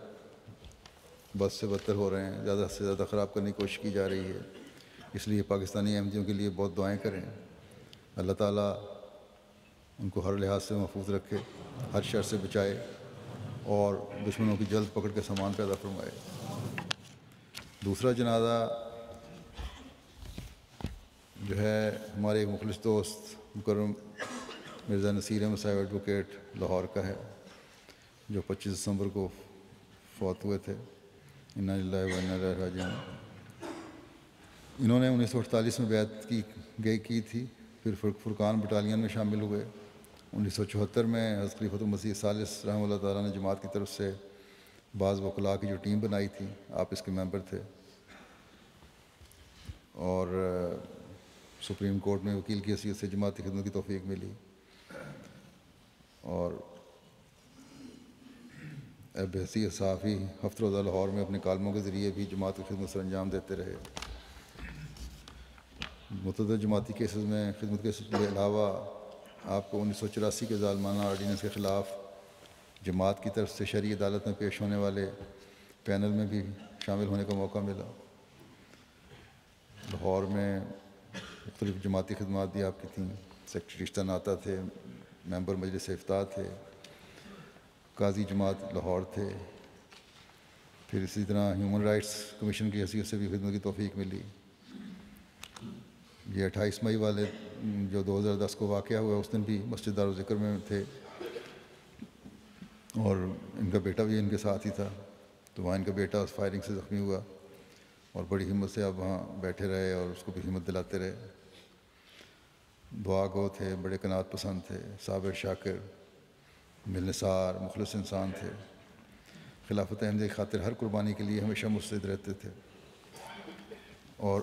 بد سے بدتر ہو رہے ہیں، زیادہ سے زیادہ خراب کرنے کی کوشش کی جا رہی ہے۔ اس لیے پاکستانی احمدیوں کے لیے بہت دعائیں کریں، اللہ تعالیٰ ان کو ہر لحاظ سے محفوظ رکھے، ہر شر سے بچائے اور دشمنوں کی جلد پکڑ کے سامان پیدا فرمائے۔ دوسرا جنازہ جو ہے ہمارے ایک مخلص دوست مکرم مرزا نصیر احمد صاحب ایڈوکیٹ لاہور کا ہے، جو 25 دسمبر کو فوت ہوئے تھے۔ انا للہ و انا الیہ راجعون۔ انہوں نے 1948 میں بیعت کی تھی، پھر فرقان بٹالین میں شامل ہوئے۔ 1974 میں حضرت خلیفۃ المسیح الثالث رحمہ اللہ تعالیٰ نے جماعت کی طرف سے بعض وکلاء کی جو ٹیم بنائی تھی، آپ اس کے ممبر تھے، اور سپریم کورٹ میں وکیل کی حیثیت سے جماعت کی خدمت کی توفیق ملی، اور بحیثیت صحافی ہفتہ روزہ لاہور میں اپنے کالموں کے ذریعے بھی جماعت کی خدمت سر انجام دیتے رہے۔ متعدد جماعتی کیسز میں خدمت کے علاوہ آپ کو 1984 کے ظالمانہ آرڈیننس کے خلاف جماعت کی طرف سے شرعی عدالت میں پیش ہونے والے پینل میں بھی شامل ہونے کا موقع ملا۔ لاہور میں مختلف جماعتی خدمات بھی آپ کی تھیں، سیکرٹری رشتہ ناطہ تھے، ممبر مجلس افتاء تھے، قاضی جماعت لاہور تھے، پھر اسی طرح ہیومن رائٹس کمیشن کی حیثیت سے بھی خدمت کی توفیق ملی۔ یہ 28 مئی والے جو 2010 کو واقعہ ہوا اس دن بھی مسجد دارالذکر میں تھے، اور ان کا بیٹا بھی ان کے ساتھ ہی تھا، تو وہاں ان کا بیٹا اس فائرنگ سے زخمی ہوا، اور بڑی ہمت سے آپ وہاں بیٹھے رہے اور اس کو بھی ہمت دلاتے رہے۔ دعا گو تھے، بڑے قناعت پسند تھے، صابر شاکر، ملنسار، مخلص انسان تھے، خلافت احمدیہ کی خاطر ہر قربانی کے لیے ہمیشہ مستعد رہتے تھے، اور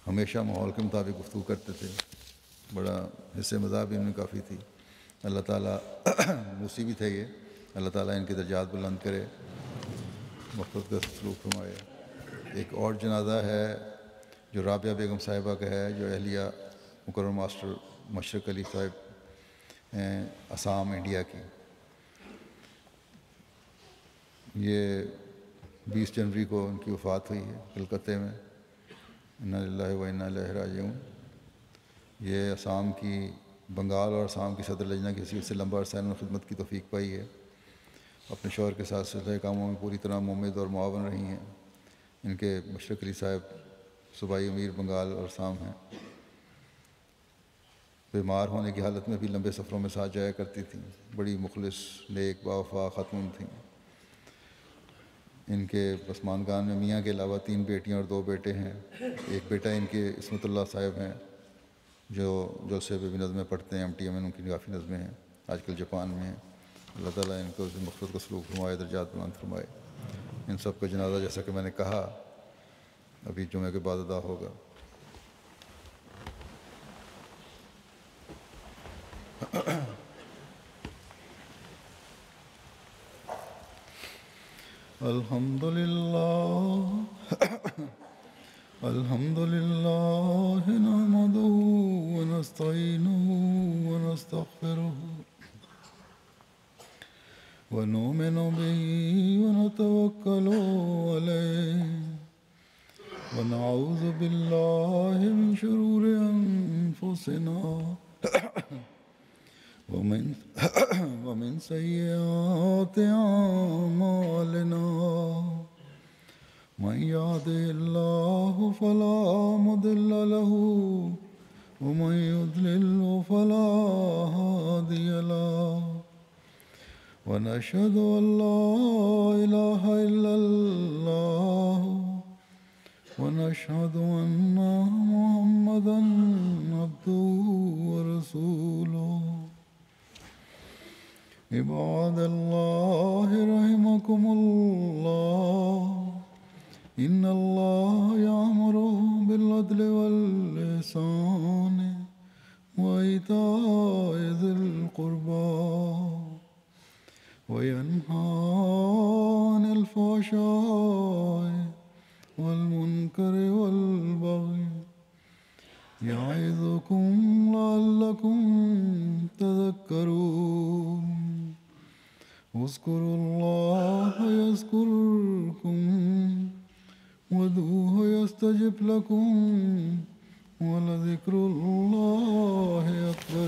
ہمیشہ ماحول کے مطابق گفتگو کرتے تھے، بڑا حصہ مزاح بھی ان میں کافی تھی۔ اللہ تعالیٰ موسی بھی تھے یہ، اللہ تعالیٰ ان کے درجات بلند کرے، مغفرت کا سلوک فرمائے۔ ایک اور جنازہ ہے جو رابعہ بیگم صاحبہ کا ہے، جو اہلیہ مکرم ماسٹر مشرق علی صاحب ہیں، آسام انڈیا کی۔ یہ 20 جنوری کو ان کی وفات ہوئی ہے کلکتہ میں۔ انا للہ و انا الیہ راجعون۔ یہ آسام کی بنگال اور آسام کی صدر لجنہ کی حیثیت سے لمبا عرصہ انہوں نے خدمت کی توفیق پائی ہے، اپنے شوہر کے ساتھ سلسلہ کاموں میں پوری طرح مؤمد اور معاون رہی ہیں۔ ان کے مشرق علی صاحب صوبائی امیر بنگال اور آسام ہیں۔ بیمار ہونے کی حالت میں بھی لمبے سفروں میں ساتھ جایا کرتی تھیں، بڑی مخلص، نیک، باوفا خاتون تھیں۔ ان کے پسماندگان میں میاں کے علاوہ 3 بیٹیاں اور 2 بیٹے ہیں۔ ایک بیٹا ان کے عصمت اللہ صاحب ہیں، جو جلسے پہ بھی نظمیں پڑھتے ہیں، MTM میں ان کی کافی نظمیں ہیں، آج کل جاپان میں ہیں۔ اللہ تعالیٰ ان کو مغفرت کا سلوک فرمائے، درجات بلند فرمائے۔ ان سب کا جنازہ جیسا کہ میں نے کہا ابھی جمعہ کے بعد ادا ہوگا۔ الحمد لله الحمد لله نحمده ونستعينه ونستغفره ونؤمن به ونتوكل عليه ونعوذ بالله من شرور أنفسنا ومن سيئات أعمالنا من يهده الله فلا مضل له ومن يضلل فلا هادي له ونشهد أن لا إله إلا الله ونشهد أن محمدا عبده ورسوله عباد الله رحمكم الله إن الله يأمر بالعدل والإحسان وإيتاء ذي القربى وينهى عن الفحشاء والمنكر والبغي يعظكم لعلكم تذكرون اذكروا الله يذكركم وادعوه يستجب لكم ولذكر الله أكبر.